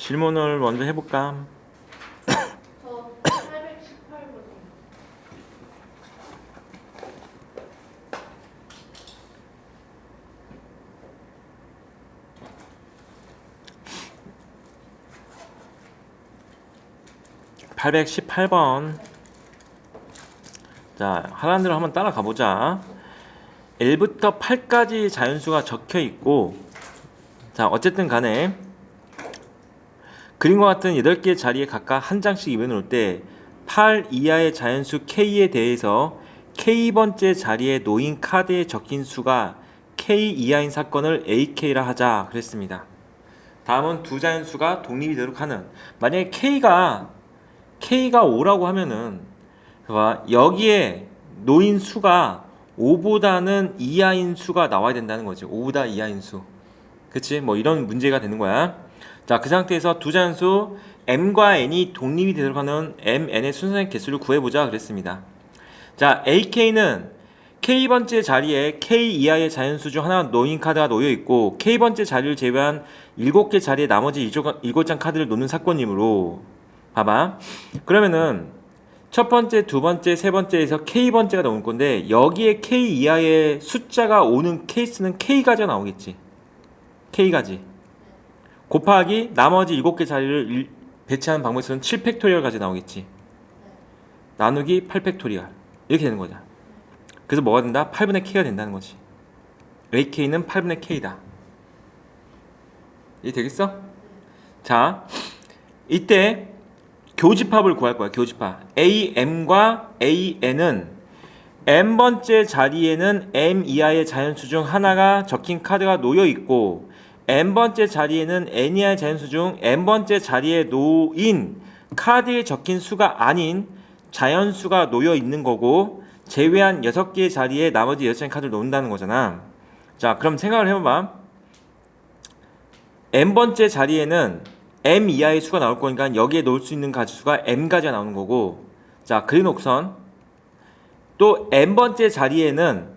질문을 먼저 해볼까? 저 818번. 818번. 자, 하라는 대로 한번 따라가 보자. 1부터 8까지 자연수가 적혀 있고, 자, 어쨌든 간에 그림과 같은 8개의 자리에 각각 한 장씩 입혀놓을 때 8 이하의 자연수 K에 대해서 K번째 자리에 놓인 카드에 적힌 수가 K 이하인 사건을 AK라 하자 그랬습니다. 다음은 두 자연수가 독립이 되도록 하는, 만약에 K가 5라고 하면은 봐봐, 여기에 놓인 수가 5보다는 이하인 수가 나와야 된다는 거지. 5보다 이하인 수. 그치? 뭐 이런 문제가 되는 거야. 자, 그 상태에서 두 자연수 m과 n이 독립이 되도록 하는 m, n의 순서의 개수를 구해보자 그랬습니다. 자, ak는 k번째 자리에 k 이하의 자연수 중 하나 놓인 카드가 놓여 있고 k번째 자리를 제외한 7개 자리에 나머지 7장 카드를 놓는 사건이므로, 봐봐. 그러면은 첫 번째, 두 번째, 세 번째에서 k번째가 나올 건데 여기에 k 이하의 숫자가 오는 케이스는 k가지가 나오겠지. k가지 곱하기 나머지 7개 자리를 배치하는 방법에서는 7팩토리얼까지 나오겠지. 나누기 8팩토리얼 이렇게 되는 거죠. 그래서 뭐가 된다? 8분의 k가 된다는 거지. ak는 8분의 k다. 이해 되겠어? 자, 이때 교집합을 구할 거야. 교집합. am과 an은 m번째 자리에는 m 이하의 자연수 중 하나가 적힌 카드가 놓여 있고 n번째 자리에는 n 이하의 자연수 중 n번째 자리에 놓인 카드에 적힌 수가 아닌 자연수가 놓여 있는 거고, 제외한 6개의 자리에 나머지 6장의 카드를 놓는다는 거잖아. 자, 그럼 생각을 해봐봐. n번째 자리에는 m 이하의 수가 나올 거니까 여기에 놓을 수 있는 가지수가 m가지가 나오는 거고, 자, 그래놓고선 또 n번째 자리에는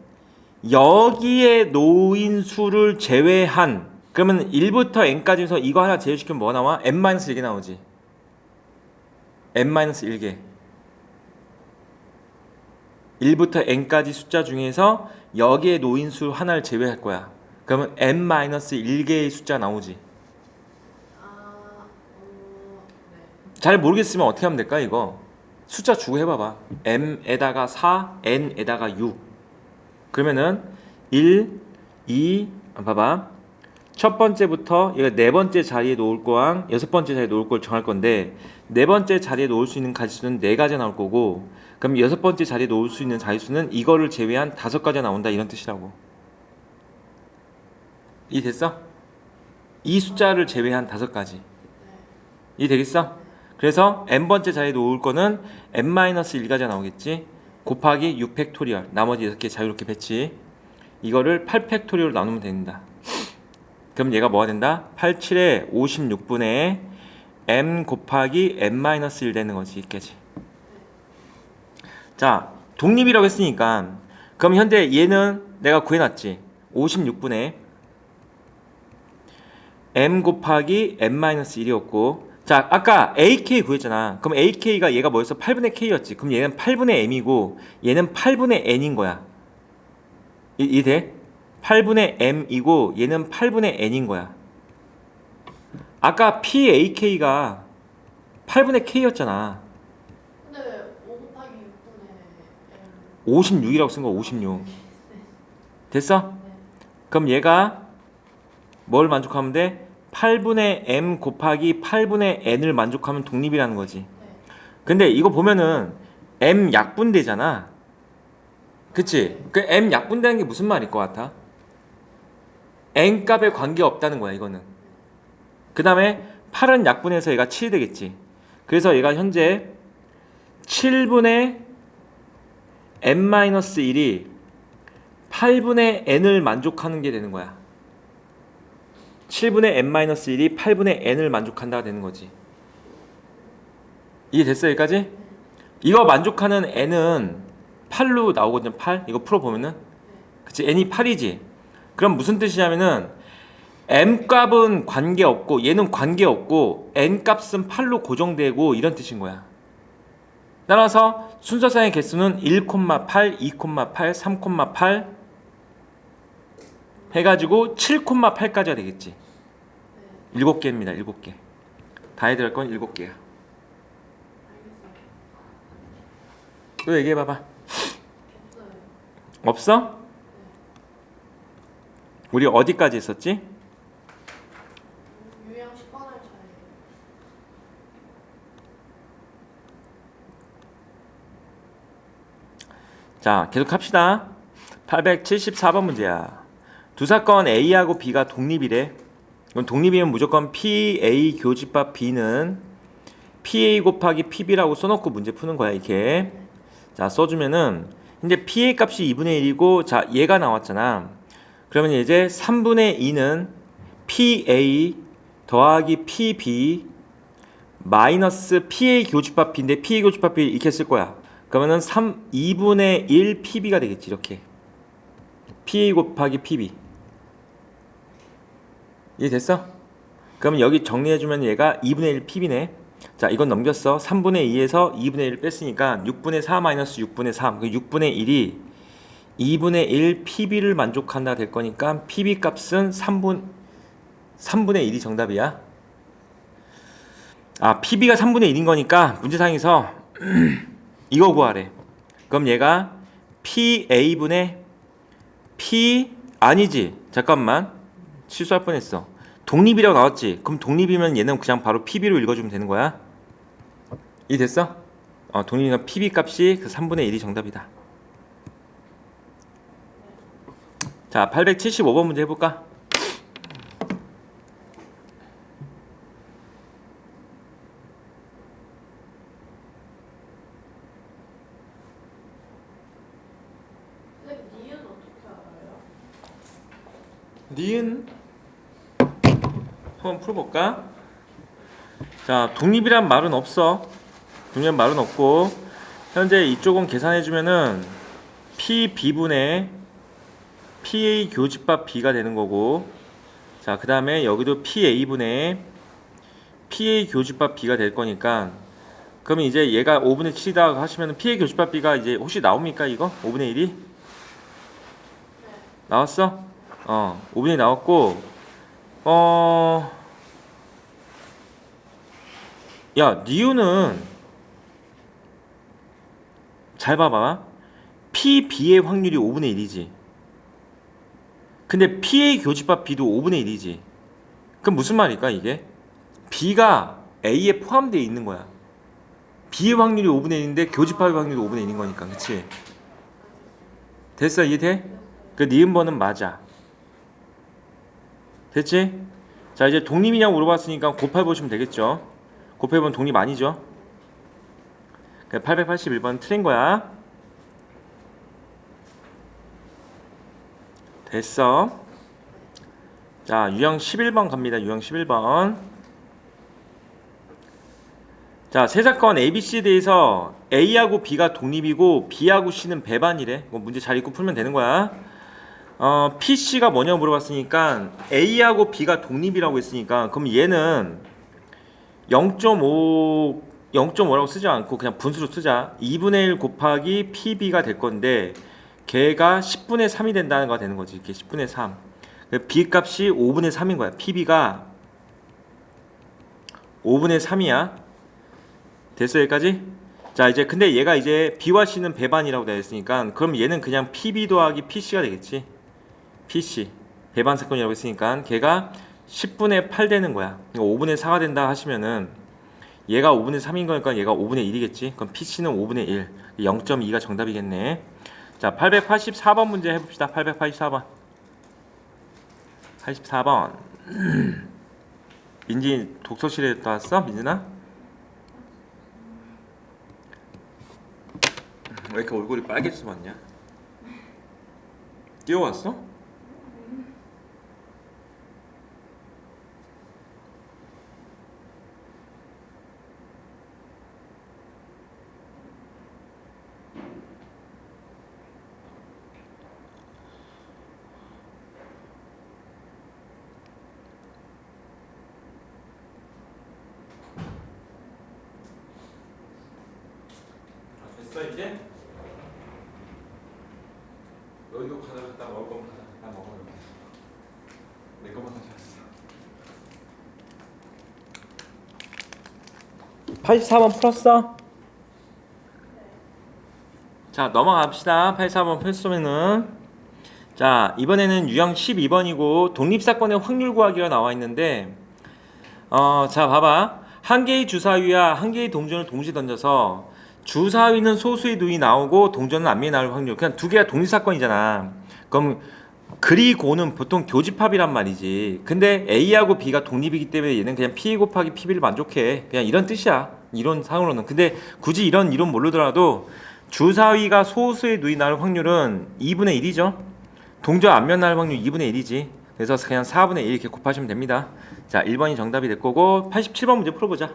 여기에 놓인 수를 제외한, 그러면 1부터 n까지에서 이거 하나 제외시키면 뭐 나와? n-1개 나오지. n-1개. 1부터 n까지 숫자 중에서 여기에 놓인 수 하나를 제외할 거야. 그러면 n-1개의 숫자 나오지. 잘 모르겠으면 어떻게 하면 될까? 이거 숫자 주고 해봐봐. m에다가 4, n에다가 6. 그러면은 1, 2, 봐봐. 첫 번째부터 얘가 네 번째 자리에 놓을 거랑 여섯 번째 자리에 놓을 걸 정할 건데, 네 번째 자리에 놓을 수 있는 가지수는 4가지가 나올 거고, 그럼 여섯 번째 자리에 놓을 수 있는 자리수는 이거를 제외한 5가지가 나온다, 이런 뜻이라고. 이해됐어? 이 숫자를 제외한 5가지. 이해되겠어? 그래서 n번째 자리에 놓을 거는 n-1가지가 나오겠지. 곱하기 6팩토리얼, 나머지 6개 자유롭게 배치. 이거를 8팩토리얼로 나누면 된다. 그럼 얘가 뭐가 된다? 8, 7에 56분의 m 곱하기 n-1 되는 거지. 이까지. 자, 독립이라고 했으니까 그럼 현재 얘는 내가 구해놨지. 56분의 m 곱하기 n-1이었고, 자, 아까 AK 구했잖아. 그럼 AK가 얘가 뭐였어? 8분의 K였지. 그럼 얘는 8분의 M이고 얘는 8분의 N인 거야. 이해돼? 8분의 M이고 얘는 8분의 N인 거야. 아까 PAK가 8분의 K였잖아. 근데 왜 5 곱하기 6분의 56이라고 쓴 거. 56. 됐어? 그럼 얘가 뭘 만족하면 돼? 8분의 M 곱하기 8분의 N을 만족하면 독립이라는 거지. 근데 이거 보면은 M 약분되잖아. 그치? 그 M 약분되는 게 무슨 말일 것 같아? N 값에 관계없다는 거야, 이거는. 그 다음에 8은 약분해서 얘가 7이 되겠지. 그래서 얘가 현재 7분의 n-1이 8분의 n을 만족하는 게 되는 거야. 7분의 n-1이 8분의 n을 만족한다가 되는 거지. 이해됐어, 여기까지? 이거 만족하는 n은 8로 나오거든. 8. 이거 풀어보면은, 그치? n이 8이지. 그럼 무슨 뜻이냐면은 m 값은 관계없고 얘는 관계없고 n 값은 8로 고정되고 이런 뜻인 거야. 따라서 순서상의 개수는 1,8, 2,8, 3,8 해가지고 7,8까지가 되겠지. 네. 7개입니다. 7개. 다 해야 될 건 7개야. 알겠어요. 또 얘기해봐봐. 없어요. 없어? 우리 어디까지 했었지? 유형 10번을 차례. 자, 계속 합시다. 874번 문제야. 두 사건 A하고 B가 독립이래. 그럼 독립이면 무조건 PA 교집합 B는 PA 곱하기 PB라고 써놓고 문제 푸는 거야, 이렇게. 자, 써주면은 이제 PA 값이 2분의 1이고, 자, 얘가 나왔잖아. 그러면 이제 3분의 2는 PA 더하기 PB 마이너스 PA 교집합 B인데 PA 교집합 B 이렇게 쓸 거야. 그러면은 2분의 1 PB가 되겠지, 이렇게. PA 곱하기 PB. 이해됐어? 그러면 여기 정리해주면 얘가 2분의 1 PB네. 자, 이건 넘겼어. 3분의 2에서 2분의 1을 뺐으니까 6분의 4 마이너스 6분의 3. 그 6분의 1이 2분의 1 PB를 만족한다 될 거니까 PB 값은 3분의 1이 정답이야. 아, PB가 3분의 1인 거니까 문제상에서 이거 구하래. 그럼 얘가 PA분의 P 아니지. 잠깐만. 실수할 뻔했어. 독립이라고 나왔지. 그럼 독립이면 얘는 그냥 바로 PB로 읽어주면 되는 거야. 이해됐어? 독립이니까 PB 값이 그 3분의 1이 정답이다. 자, 875번 문제 해볼까? 선생님, 니은 어떻게 알아요? 니은 한번 풀어볼까? 자, 독립이란 말은 없어. 독립이란 말은 없고 현재 이쪽은 계산해주면은 PB분의 PA 교집합 B가 되는 거고, 자, 그 다음에 여기도 PA분의 PA 교집합 B가 될 거니까, 그러면 이제 얘가 5분의 7이다 하시면 PA 교집합 B가 이제 혹시 나옵니까, 이거? 5분의 1이? 네. 나왔어? 5분의 1 나왔고, 야, 니은은 잘 봐봐. PB의 확률이 5분의 1이지. 근데 PA 교집합 B도 5분의 1이지. 그럼 무슨 말일까, 이게? B가 A에 포함되어 있는 거야. B의 확률이 5분의 1인데 교집합의 확률이 5분의 1인 거니까, 그치? 됐어, 이해돼? 그 니은번은 맞아. 됐지? 자, 이제 독립이냐고 물어봤으니까 곱해보시면 되겠죠. 곱해보면 독립 아니죠. 881번 틀린 거야. 됐어. 자, 유형 11번 갑니다. 유형 11번. 자, 세 사건 ABC에 대해서 A하고 B가 독립이고 B하고 C는 배반이래. 뭐 문제 잘 읽고 풀면 되는 거야. PC가 뭐냐고 물어봤으니까 A하고 B가 독립이라고 했으니까 그럼 얘는 0.5라고 쓰지 않고 그냥 분수로 쓰자. 2분의 1 곱하기 PB가 될 건데 걔가 10분의 3이 된다는 거가 되는 거지. 이렇게 10분의 3. B 값이 5분의 3인 거야. PB가 5분의 3이야. 됐어, 여기까지? 자, 이제 근데 얘가 이제 B와 C는 배반이라고 되어 있으니까 그럼 얘는 그냥 PB 더하기 PC가 되겠지. PC 배반 사건이라고 했으니까 걔가 10분의 8 되는 거야. 5분의 4가 된다 하시면은 얘가 5분의 3인 거니까 얘가 5분의 1이겠지. 그럼 PC는 5분의 1. 0.2가 정답이겠네. 자, 884번 문제 해봅시다. 884번. 84번. 민지 독서실에 또 왔어? 민진아? 왜 이렇게 얼굴이 빨개져서 왔냐? 뛰어왔어? 됐어 이제? 너희도 갖다 먹을 거면 갖다 먹어. 내 것만 가져왔어. 84번 풀었어? 자 넘어갑시다. 84번 풀었으면은 자 이번에는 유형 12번이고 독립사건의 확률 구하기가 나와 있는데 자 봐봐. 한 개의 주사위와 한 개의 동전을 동시에 던져서 주사위는 소수의 눈이 나오고 동전은 앞면이 나올 확률. 그냥 두 개가 독립사건이잖아. 그럼 그리고는 보통 교집합이란 말이지. 근데 A하고 B가 독립이기 때문에 얘는 그냥 P 곱하기 PB를 만족해. 그냥 이런 뜻이야. 이론상으로는. 근데 굳이 이런 이론 모르더라도 주사위가 소수의 눈이 나올 확률은 2분의 1이죠. 동전 앞면 나올 확률 2분의 1이지. 그래서 그냥 4분의 1 이렇게 곱하시면 됩니다. 자, 1번이 정답이 될 거고 87번 문제 풀어보자.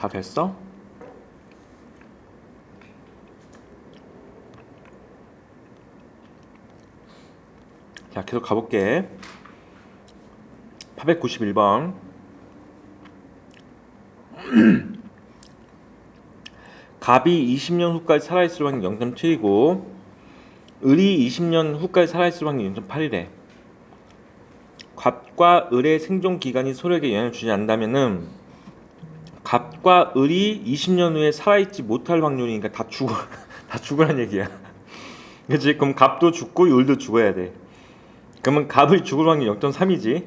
다 됐어? 자, 계속 가볼게. 891번. 갑이 20년 후까지 살아있을 확률 0.7이고 을이 20년 후까지 살아있을 확률 0.8이래. 갑과 을의 생존 기간이 서로에게 영향을 주지 않는다면은 갑과 을이 20년 후에 살아있지 못할 확률이니까 다 죽어. 다 죽으란 얘기야. 그치? 그럼 갑도 죽고 을도 죽어야 돼. 그러면 갑을 죽을 확률 0.3이지.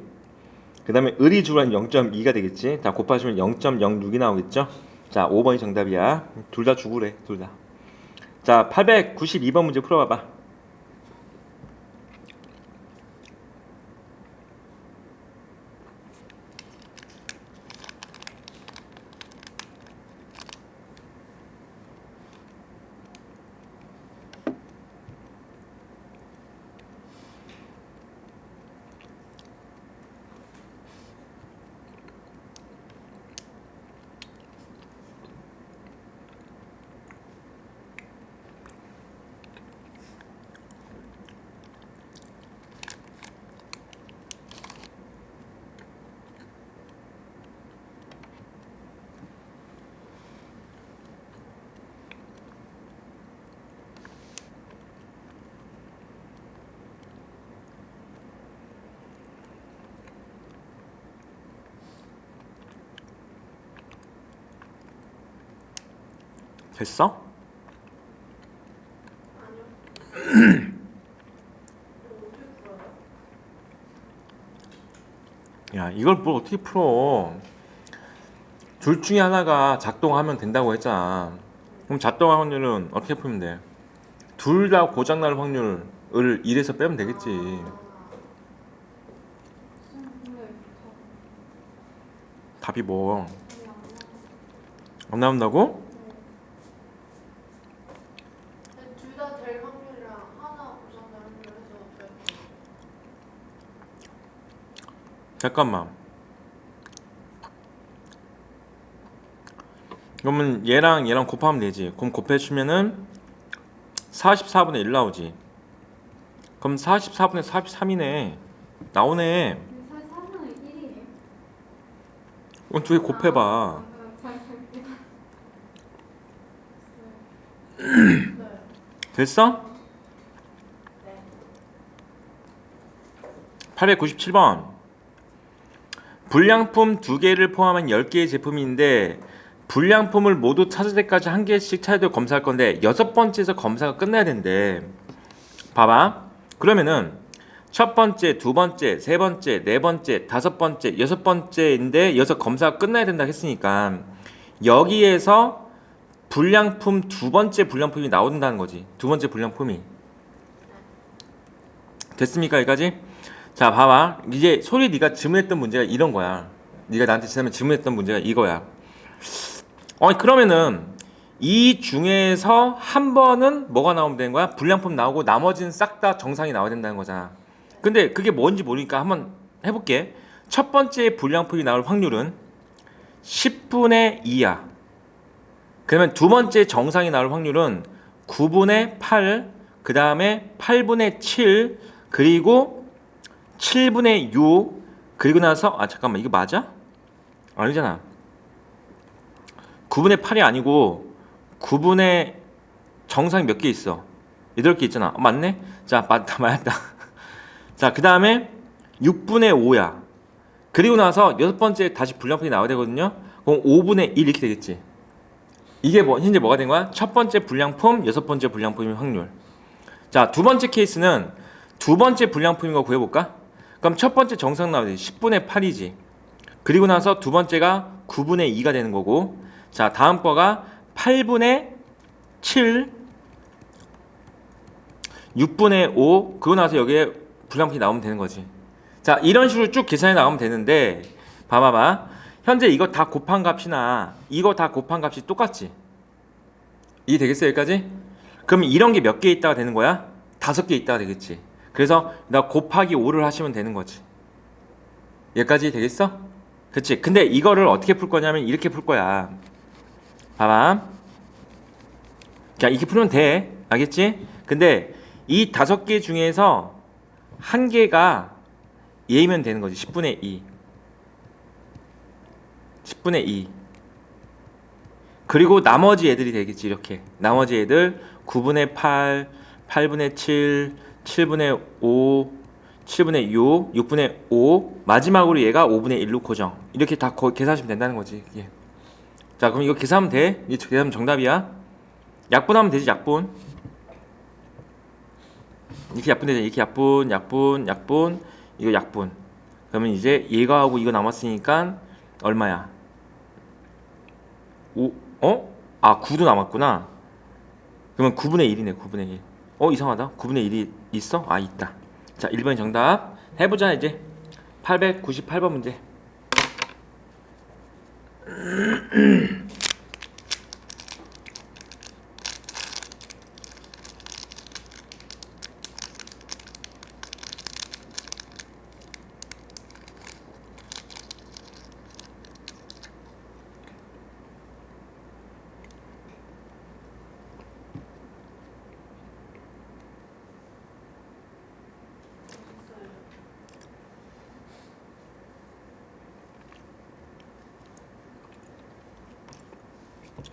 그 다음에 을이 죽을 확률 0.2가 되겠지. 다 곱하시면 0.06이 나오겠죠. 자, 5번이 정답이야. 둘 다 죽으래. 둘 다. 자, 892번 문제 풀어봐봐. 됐어? 아니요. 이거 어떻게 풀어요? 야, 이걸 뭘 어떻게 풀어? 둘 중에 하나가 작동하면 된다고 했잖아. 그럼 작동할 확률은 어떻게 풀면 돼? 둘 다 고장날 확률을 1에서 빼면 되겠지. 답이 뭐? 안 나온다고? 둘 다 될 확률이랑 하나 고장날 확률 해서 어떻게 풀어요? 잠깐만. 그러면 얘랑 얘랑 곱하면 되지. 그럼 곱해주면은 44분의 1 나오지. 그럼 44분의 43이네. 나오네. 사실 3분의 1이에요. 그럼 두 개 곱해봐. 네. 됐어? 네. 897번. 불량품 2개를 포함한 10개의 제품인데 불량품을 모두 찾을 때까지 한 개씩 차례대로 검사할 건데 6번째에서 검사가 끝나야 된대. 봐봐. 그러면은 첫 번째, 두 번째, 세 번째, 네 번째, 다섯 번째, 여섯 번째인데 여기서 검사가 끝나야 된다 했으니까 여기에서 불량품 두 번째 불량품이 나온다는 거지. 두 번째 불량품이. 됐습니까? 여기까지? 자, 봐봐. 이제 소리 네가 질문했던 문제가 이런 거야. 네가 나한테 지난번에 질문했던 문제가 이거야. 그러면은 이 중에서 한 번은 뭐가 나오면 되는 거야? 불량품 나오고 나머지는 싹 다 정상이 나와야 된다는 거잖아. 근데 그게 뭔지 모르니까 한번 해볼게. 첫 번째 불량품이 나올 확률은 10분의 2야. 그러면 두 번째 정상이 나올 확률은 9분의 8, 그 다음에 8분의 7, 그리고 7분의 6, 그리고 나서 잠깐만, 이거 맞아? 아니잖아. 9분의 8이 아니고 9분의 정상이 몇 개 있어? 8개 있잖아. 맞네? 자, 맞다. 자, 그 다음에 6분의 5야. 그리고 나서 여섯 번째 다시 불량품이 나와야 되거든요. 그럼 5분의 1 이렇게 되겠지. 이게 현재 뭐가 된 거야? 첫 번째 불량품, 여섯 번째 불량품의 확률. 자, 두 번째 케이스는 두 번째 불량품인 거 구해볼까? 그럼 첫 번째 정상 나와야 돼. 10분의 8이지. 그리고 나서 두 번째가 9분의 2가 되는 거고, 자, 다음 거가 8분의 7, 6분의 5, 그러고 나서 여기에 불량품이 나오면 되는 거지. 자, 이런 식으로 쭉 계산해 나가면 되는데, 봐봐봐. 현재 이거 다 곱한 값이나 이거 다 곱한 값이 똑같지? 이해되겠어요, 여기까지? 그럼 이런 게 몇 개 있다가 되는 거야? 5개 있다가 되겠지. 그래서 나 곱하기 5를 하시면 되는 거지. 여기까지 되겠어? 그치? 근데 이거를 어떻게 풀 거냐면 이렇게 풀 거야. 봐봐. 자, 이렇게 풀면 돼. 알겠지? 근데 이 5개 중에서 한 개가 얘면 되는 거지. 10분의 2. 10분의 2. 그리고 나머지 애들이 되겠지. 이렇게. 나머지 애들 9분의 8, 8분의 7, 7분의 5, 7분의 6, 6분의 5, 마지막으로 얘가 5분의 1로 고정. 이렇게 다 계산하시면 된다는 거지. 예. 자, 그럼 이거 계산하면 돼. 이게 계산하면 정답이야. 약분하면 되지. 약분. 이렇게 약분 되잖아. 이렇게 약분. 이거 약분. 그러면 이제 얘가 하고 이거 남았으니까 얼마야? 5, 9도 남았구나. 그러면 9분의 1이네. 9분의 1. 이상하다. 9분의 1이 있어? 있다. 자, 1번이 정답. 해보자 이제. 898번 문제.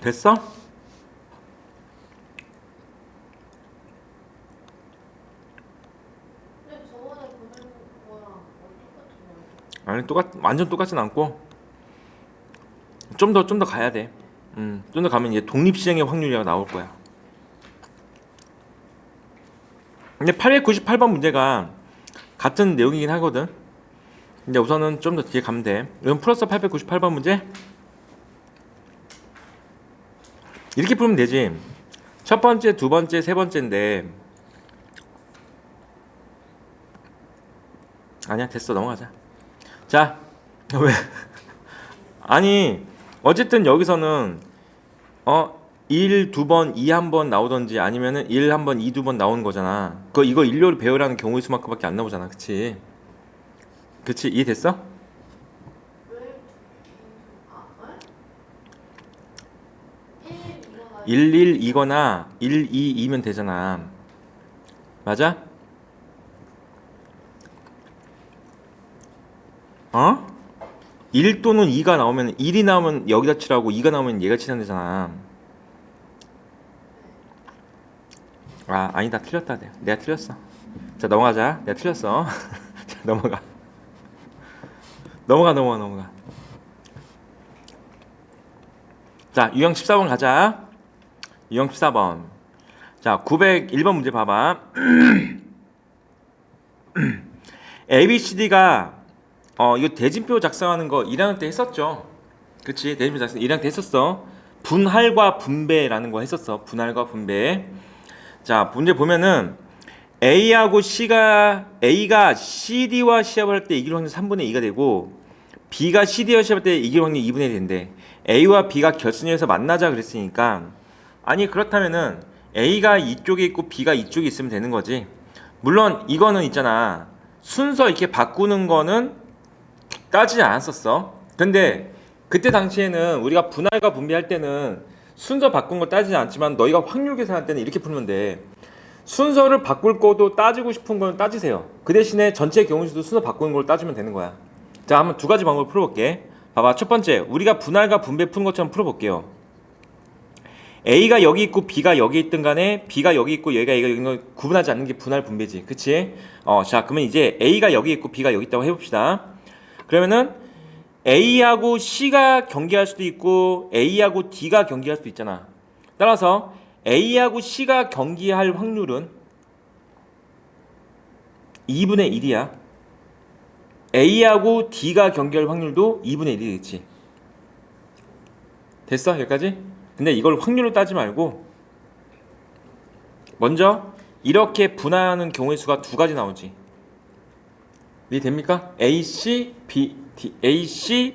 됐어? 근데 저번에 보낸 거랑 똑같은 거예요? 아니, 완전 똑같진 않고 좀 더 가야 돼. 좀 더 가면 이제 독립시행의 확률이 나올 거야. 근데 898번 문제가 같은 내용이긴 하거든. 근데 우선은 좀 더 뒤에 가면 돼. 이건 풀었어? 898번 문제? 이렇게 풀면 되지. 첫 번째, 두 번째, 세 번째인데 아니야, 됐어. 넘어가자. 자, 왜? 아니, 어쨌든 여기서는 1 2번, 2 한 번 나오던지 아니면은 1 한 번, 2 두 번 나오는 거잖아. 이거 일료를 배우라는 경우의 수만큼밖에 안 나오잖아. 그치? 그치? 이해됐어? 왜? 에? 112거나 122면 되잖아. 맞아? 1 또는 2가 나오면 1이 나오면 여기다 칠하고 2가 나오면 얘가 칠하면 되잖아. 아니다. 틀렸다. 내가 틀렸어. 자, 넘어가자. 내가 틀렸어. 자, 넘어가. 자, 유형 14번 가자. 유형 14번. 자, 901번 문제 봐봐. ABCD가 이거 대진표 작성하는 거 1학년 때 했었죠. 그치? 대진표 작성 1학년 때 했었어. 분할과 분배라는 거 했었어. 분할과 분배. 자, 문제 보면은 A가 CD와 시합을 할 때 이길 확률 3분의 2가 되고 B가 CD와 시합할 때 이길 확률 2분의 1이 된대. A와 B가 결승에서 만나자 그랬으니까 아니 그렇다면은 A가 이쪽에 있고 B가 이쪽에 있으면 되는 거지. 물론 이거는 있잖아. 순서 이렇게 바꾸는 거는 따지지 않았었어. 근데 그때 당시에는 우리가 분할과 분배할 때는 순서 바꾼 거 따지지 않지만 너희가 확률 계산할 때는 이렇게 풀면 돼. 순서를 바꿀 거도 따지고 싶은 건 따지세요. 그 대신에 전체 경우수도 순서 바꾸는 걸 따지면 되는 거야. 자, 한번 두 가지 방법을 풀어볼게. 봐봐, 첫 번째 우리가 분할과 분배 푸는 것처럼 풀어볼게요. A가 여기 있고 B가 여기 있든 간에 B가 여기 있고 여기가 여기 있는 걸 구분하지 않는 게 분할 분배지. 그치? 자, 그러면 이제 A가 여기 있고 B가 여기 있다고 해봅시다. 그러면은 A하고 C가 경기할 수도 있고 A하고 D가 경기할 수도 있잖아. 따라서 A하고 C가 경기할 확률은 2분의 1이야. A하고 D가 경기할 확률도 2분의 1이겠지. 됐어? 여기까지? 근데 이걸 확률로 따지 말고 먼저 이렇게 분할하는 경우의 수가 두 가지 나오지. 이해됩니까? AC,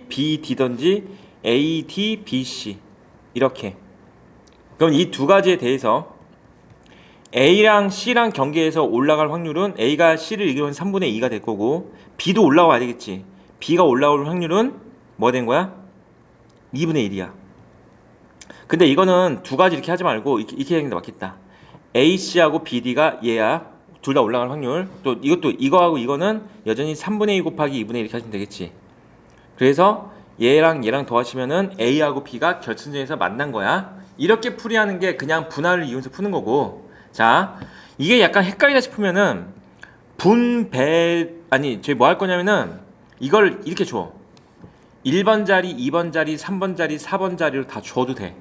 BD든지 AD, BC 이렇게. 그럼 이 두 가지에 대해서 A랑 C랑 경계에서 올라갈 확률은 A가 C를 이기면 3분의 2가 될 거고 B도 올라와야 되겠지. B가 올라올 확률은 뭐 된 거야? 2분의 1이야. 근데 이거는 두 가지 이렇게 하지 말고 이렇게 하는 게 맞겠다. AC하고 BD가 얘야. 둘 다 올라갈 확률. 또 이것도 이거하고 이거는 여전히 3분의 2 곱하기 2분의 1 이렇게 하시면 되겠지. 그래서 얘랑 얘랑 더하시면은 A하고 B가 결승전에서 만난 거야. 이렇게 풀이하는 게 그냥 분할을 이용해서 푸는 거고. 자, 이게 약간 헷갈리다 싶으면은 저희 뭐 할 거냐면은 이걸 이렇게 줘. 1번 자리, 2번 자리, 3번 자리, 4번 자리로 다 줘도 돼.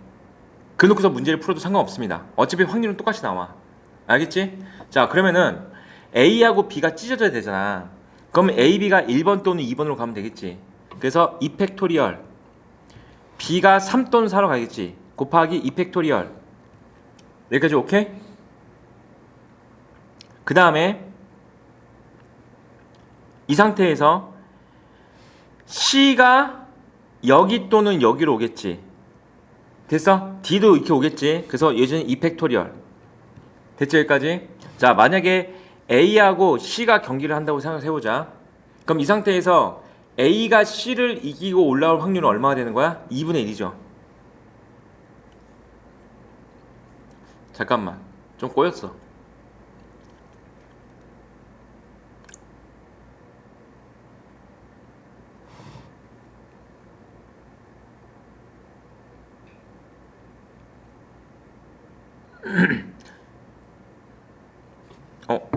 그놓고서 문제를 풀어도 상관없습니다. 어차피 확률은 똑같이 나와. 알겠지? 자, 그러면은 A하고 B가 찢어져야 되잖아. 그럼 A, B가 1번 또는 2번으로 가면 되겠지. 그래서 2팩토리얼 B가 3 또는 4로 가겠지. 곱하기 2팩토리얼. 여기까지 오케이? 그 다음에 이 상태에서 C가 여기 또는 여기로 오겠지. 됐어? D도 이렇게 오겠지. 그래서 여전히 2팩토리얼. 됐죠? 여기까지? 자, 만약에 A하고 C가 경기를 한다고 생각해보자. 그럼 이 상태에서 A가 C를 이기고 올라올 확률은 얼마가 되는 거야? 2분의 1이죠. 잠깐만, 좀 꼬였어.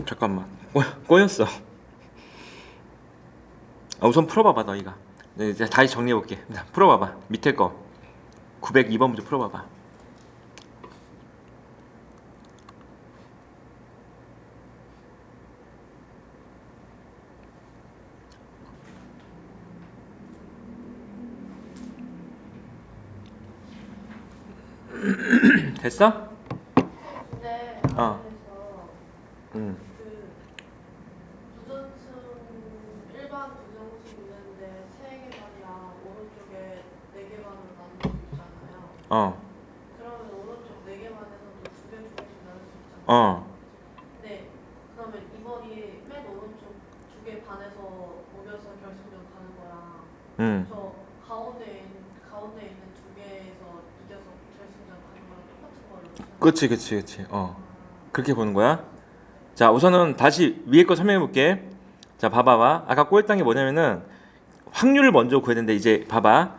잠깐만, 꼬였어. 우선 풀어봐봐 너희가. 네, 이제 다시 정리해볼게. 풀어봐봐. 밑에 거 902번부터 풀어봐봐. 됐어? 근데 어. 그래서 부전층 일반 부정식 있는데 세 개 반이랑 오른쪽에 네 개 반으로 나눌 수 있잖아요. 그러면 오른쪽 네 개 반에서도 두 개 조금씩 나눌 수 있잖아요. 네. 그러면 이번이 맨 오른쪽 두 개 반에서 모여서 결승전 가는 거랑 저 가운데 있는 두 개에서 이겨서 결승전 가는 거랑 똑같은 거를. 그치. 그렇게 보는 거야. 자, 우선은 다시 위에 거 설명해 볼게. 자, 봐봐봐. 아까 꼬였던 게 뭐냐면은 확률을 먼저 구해야 되는데, 이제 봐봐.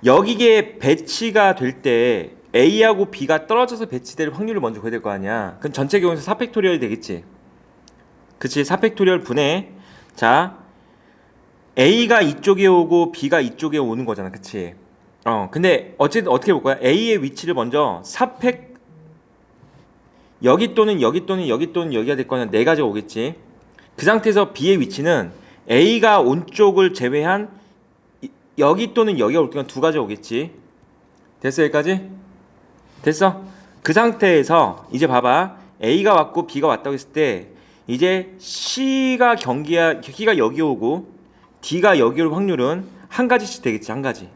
여기에 배치가 될 때 A하고 B가 떨어져서 배치될 확률을 먼저 구해야 될 거 아니야. 그럼 전체 경우에서 4팩토리얼이 되겠지. 그치? 4팩토리얼 분해. 자, A가 이쪽에 오고 B가 이쪽에 오는 거잖아. 그치? 근데 어쨌든 어떻게 볼 거야? A의 위치를 먼저 4팩 여기 또는 여기 또는 여기 또는 여기가 될 거는 네 가지가 오겠지. 그 상태에서 B의 위치는 A가 온 쪽을 제외한 여기 또는 여기가 올 경우 두 가지 오겠지. 됐어 여기까지? 됐어? 그 상태에서 이제 봐봐. A가 왔고 B가 왔다고 했을 때 이제 C가 여기 오고 D가 여기 올 확률은 한 가지씩 되겠지. 한 가지.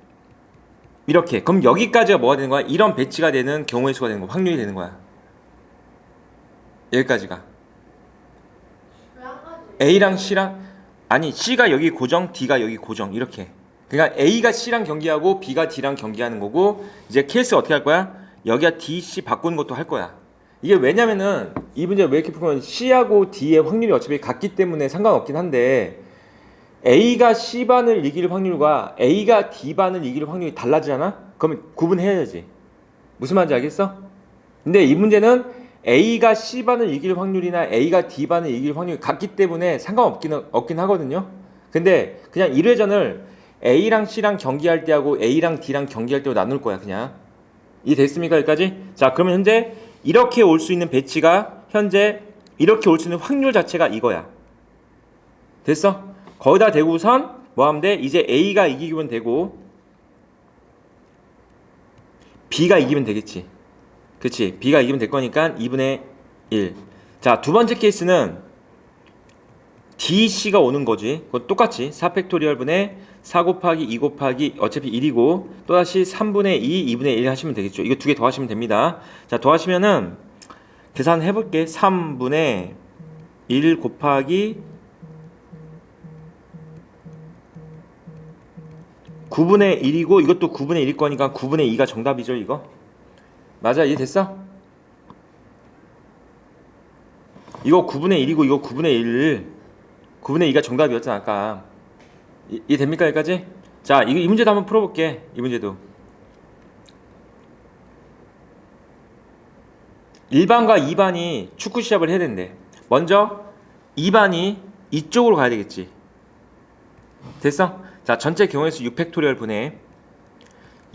이렇게. 그럼 여기까지가 뭐가 되는 거야? 이런 배치가 되는 경우의 수가 되는 거야. 확률이 되는 거야. 여기까지가. 왜 한 가지? A랑 C랑 아니 C가 여기 고정, D가 여기 고정 이렇게. 그러니까 A가 C랑 경기하고 B가 D랑 경기하는 거고 이제 케이스 어떻게 할 거야? 여기가 D, C 바꾸는 것도 할 거야. 이게 왜냐면은 이 문제 왜 이렇게 풀면 C하고 D의 확률이 어차피 같기 때문에 상관없긴 한데 A가 C반을 이길 확률과 A가 D반을 이길 확률이 달라지잖아? 그러면 구분해야지. 무슨 말인지 알겠어? 근데 이 문제는 A가 C반을 이길 확률이나 A가 D반을 이길 확률이 같기 때문에 없긴 하거든요. 근데 그냥 1회전을 A랑 C랑 경기할 때하고 A랑 D랑 경기할 때로 나눌 거야 그냥. 이해됐습니까 여기까지? 자 그러면 현재 이렇게 올 수 있는 배치가 현재 이렇게 올 수 있는 확률 자체가 이거야. 됐어? 거기다 대고선 뭐 하면 돼? 이제 A가 이기면 되고 B가 이기면 되겠지. 그치? B가 이기면 될 거니까 2분의 1. 자, 두 번째 케이스는 DC가 오는 거지. 그건 똑같이 4팩토리얼 분의 4 곱하기 2 곱하기 어차피 1이고 또다시 3분의 2, 2분의 1 하시면 되겠죠. 이거 두 개 더하시면 됩니다. 자, 더하시면은 계산해 볼게. 3분의 1 곱하기 9분의 1이고 이것도 9분의 1일 거니까 9분의 2가 정답이죠, 이거. 맞아, 이해됐어? 이거 9분의 1이고 이거 9분의 1. 9분의 2가 정답이었잖아, 아까. 이해됩니까, 여기까지? 자, 이 문제도 한번 풀어볼게. 이 문제도. 1반과 2반이 축구 시합을 해야 된대. 먼저 2반이 이쪽으로 가야 되겠지. 됐어? 자, 전체 경우의 수 6팩토리얼 분의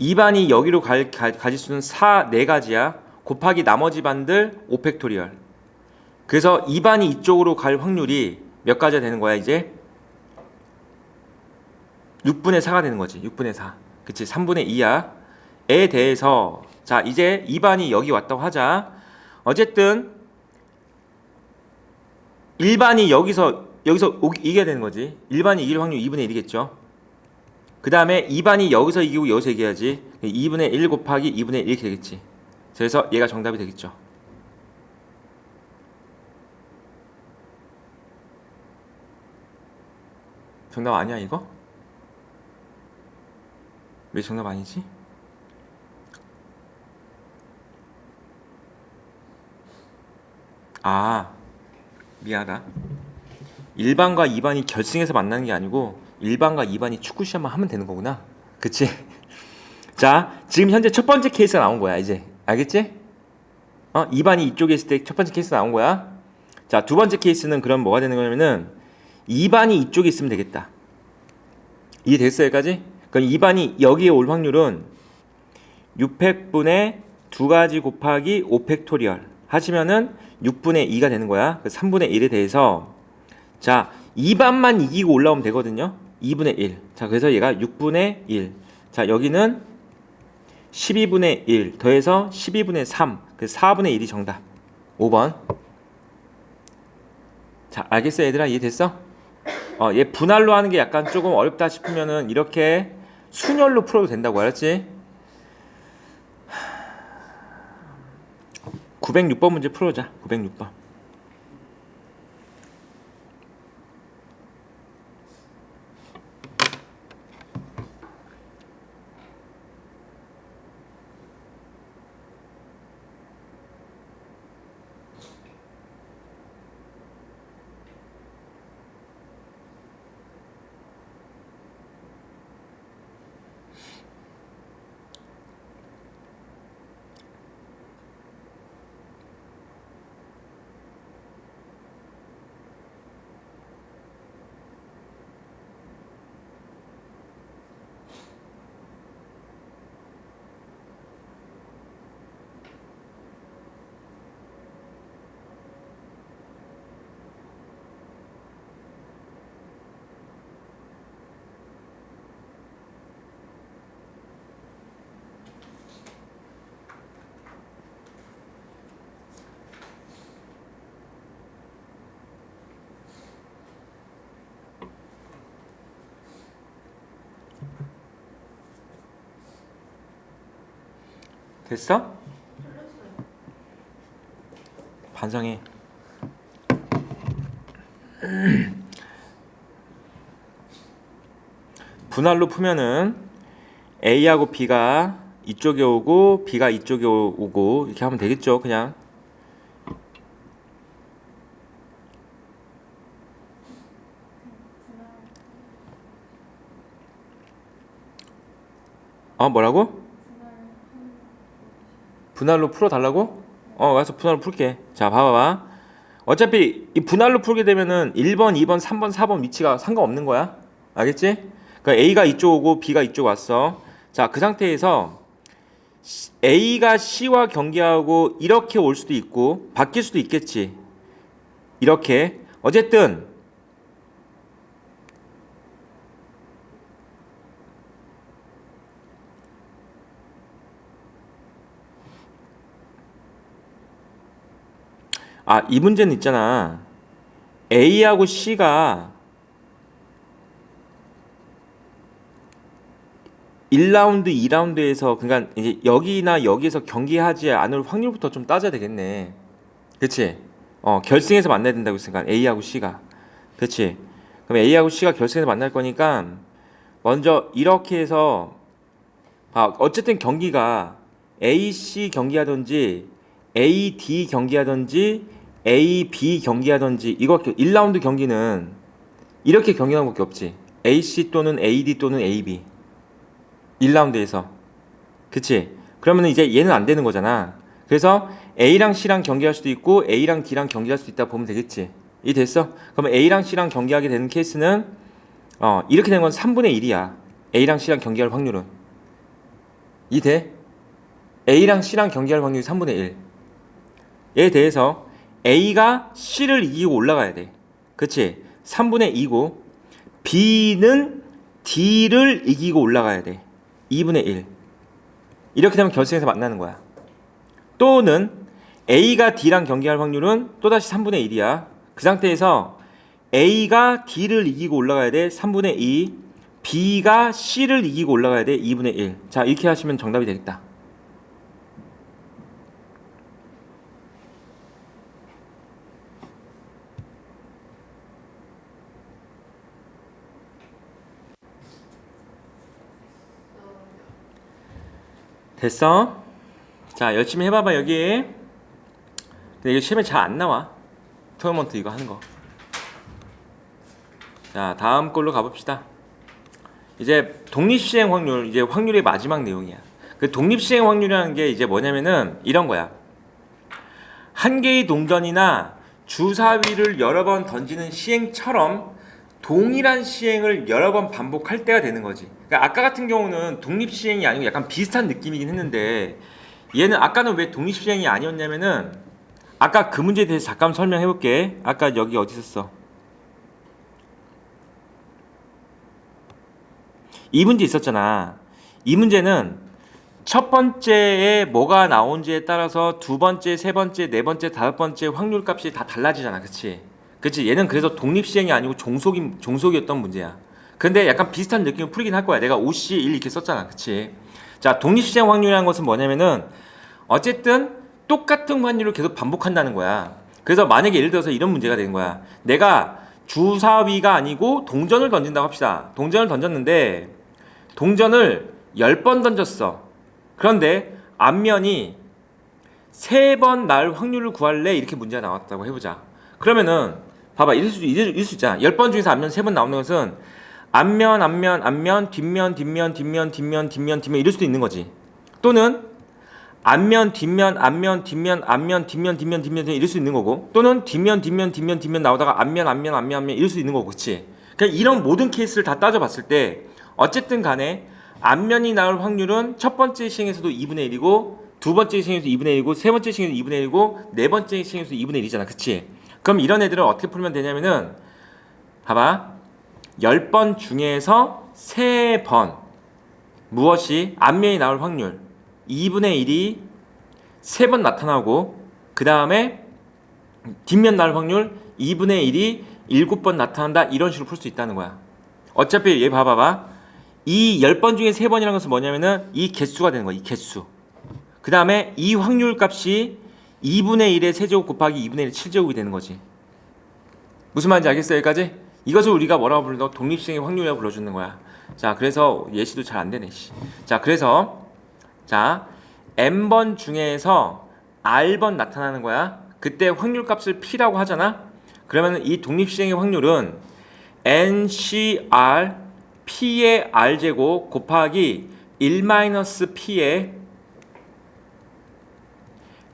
2반이 여기로 가질 수는 4가지야. 곱하기 나머지 반들 5팩토리얼. 그래서 2반이 이쪽으로 갈 확률이 몇 가지가 되는 거야, 이제? 6분의 4가 되는 거지. 6분의 4. 그치? 3분의 2야. 에 대해서 자, 이제 2반이 여기 왔다고 하자. 어쨌든 1반이 여기서 이겨야 되는 거지. 1반이 이길 확률 2분의 1이겠죠. 그 다음에 2반이 여기서 이기고 여기서 이겨야지. 2분의 1 곱하기 2분의 1 이렇게 되겠지. 그래서 얘가 정답이 되겠죠. 정답 아니야 이거? 왜 정답 아니지? 아, 미안하다. 1반과 2반이 결승에서 만나는 게 아니고 1반과 2반이 축구 시합만 하면 되는 거구나. 그치? 자, 지금 현재 첫 번째 케이스가 나온 거야 이제. 알겠지? 2반이 이쪽에 있을 때 첫 번째 케이스 나온 거야. 자, 두 번째 케이스는 그럼 뭐가 되는 거냐면은 2반이 이쪽에 있으면 되겠다. 이해됐어 여기까지? 그럼 2반이 여기에 올 확률은 6팩분의 2가지 곱하기 5팩토리얼 하시면은 6분의 2가 되는 거야. 3분의 1에 대해서 자, 2반만 이기고 올라오면 되거든요. 2분의 1. 자, 그래서 얘가 6분의 1. 자, 여기는 12분의 1 더해서 12분의 3. 그래서 4분의 1이 정답. 5번. 자, 알겠어 얘들아? 이해됐어? 얘 분할로 하는 게 약간 조금 어렵다 싶으면은 이렇게 순열로 풀어도 된다고. 알았지? 906번 문제 풀어보자. 906번. 됐어? 틀렸어요. 반성해. 분할로 풀면은 A하고 B가 이쪽에 오고 B가 이쪽에 오고 이렇게 하면 되겠죠. 그냥 뭐라고? 분할로 풀어달라고? 와서 분할로 풀게. 자, 봐봐봐. 어차피 이 분할로 풀게 되면은 1번, 2번, 3번, 4번 위치가 상관없는 거야. 알겠지? 그러니까 A가 이쪽 오고 B가 이쪽 왔어. 자, 그 상태에서 A가 C와 경계하고 이렇게 올 수도 있고 바뀔 수도 있겠지. 이렇게. 어쨌든 이 문제는 있잖아. A하고 C가 1라운드, 2라운드에서 그러니까 이제 여기나 여기에서 경기하지 않을 확률부터 좀 따져야 되겠네. 그치? 결승에서 만나야 된다고 했으니까 A하고 C가. 그치? 그럼 A하고 C가 결승에서 만날 거니까 먼저 이렇게 해서 어쨌든 경기가 AC 경기하든지 AD 경기하든지 AB 경기하든지 이거 1라운드 경기는 이렇게 경기하는 것밖에 없지. AC 또는 AD 또는 AB 1라운드에서. 그치? 그러면 이제 얘는 안 되는 거잖아. 그래서 A랑 C랑 경기할 수도 있고 A랑 D랑 경기할 수도 있다 보면 되겠지. 이 됐어? 그러면 A랑 C랑 경기하게 되는 케이스는 이렇게 되는 건 3분의 1이야. A랑 C랑 경기할 확률은. 이 돼? A랑 C랑 경기할 확률이 3분의 1. 얘에 대해서 A가 C를 이기고 올라가야 돼. 그치? 3분의 2고 B는 D를 이기고 올라가야 돼. 2분의 1. 이렇게 되면 결승에서 만나는 거야. 또는 A가 D랑 경기할 확률은 또다시 3분의 1이야. 그 상태에서 A가 D를 이기고 올라가야 돼. 3분의 2. B가 C를 이기고 올라가야 돼. 2분의 1. 자, 이렇게 하시면 정답이 되겠다. 됐어? 자, 열심히 해봐봐 여기. 근데 이거 시험에 잘 안 나와. 토너먼트 이거 하는 거. 자, 다음 걸로 가봅시다. 이제 독립시행 확률, 이제 확률의 마지막 내용이야. 그 독립시행 확률이라는 게 이제 뭐냐면은 이런 거야. 한 개의 동전이나 주사위를 여러 번 던지는 시행처럼 동일한 시행을 여러 번 반복할 때가 되는 거지. 그러니까 아까 같은 경우는 독립시행이 아니고 약간 비슷한 느낌이긴 했는데 얘는 아까는 왜 독립시행이 아니었냐면은 아까 그 문제에 대해서 잠깐 설명해 볼게. 아까 여기 어디 있었어? 이 문제 있었잖아. 이 문제는 첫 번째에 뭐가 나온지에 따라서 두 번째, 세 번째, 네 번째, 다섯 번째 확률 값이 다 달라지잖아. 그치? 그치? 얘는 그래서 독립시행이 아니고 종속이었던 문제야. 근데 약간 비슷한 느낌을 풀긴 할 거야. 내가 OC1 이렇게 썼잖아. 그치? 자, 독립시행 확률이라는 것은 뭐냐면은 어쨌든 똑같은 확률을 계속 반복한다는 거야. 그래서 만약에 예를 들어서 이런 문제가 되는 거야. 내가 주사위가 아니고 동전을 던진다고 합시다. 동전을 던졌는데 동전을 10번 던졌어. 그런데 앞면이 3번 날 확률을 구할래? 이렇게 문제가 나왔다고 해보자. 그러면은 봐봐, 이럴 수 있잖아. 10번 중에서 앞면 3번 나오는 것은 앞면, 뒷면, 이럴 수도 있는 거지. 또는 앞면, 뒷면, 이럴 수 있는 거고, 또는 뒷면 나오다가 앞면 이럴 수 있는 거고, 그치? 그러니까 이런 모든 케이스를 다 따져봤을 때 어쨌든 간에 앞면이 나올 확률은 첫 번째 시행에서도 2분의 1이고 두 번째 시행에서 2분의 1이고 세 번째 시행에서 2분의 1이고 네 번째 시행에서 2분의 1이잖아. 그치? 그럼 이런 애들을 어떻게 풀면 되냐면은 봐봐. 10번 중에서 3번 무엇이 앞면이 나올 확률 2분의 1이 3번 나타나고 그 다음에 뒷면 나올 확률 2분의 1이 7번 나타난다. 이런 식으로 풀 수 있다는 거야. 어차피 얘 봐봐봐. 이 10번 중에 3번이라는 것은 뭐냐면은 이 개수가 되는 거야. 이 개수. 그 다음에 이 확률 값이 2분의 1의 세제곱 곱하기 2분의 1의 7제곱이 되는 거지. 무슨 말인지 알겠어요? 여기까지? 이것을 우리가 뭐라고 불러? 독립시행의 확률이라고 불러주는 거야. 자, 그래서 예시도 잘 안 되네. 자, 그래서 자, n번 중에서 r번 나타나는 거야. 그때 확률 값을 p라고 하잖아. 그러면 이 독립시행의 확률은 ncr p의 r제곱 곱하기 1-p의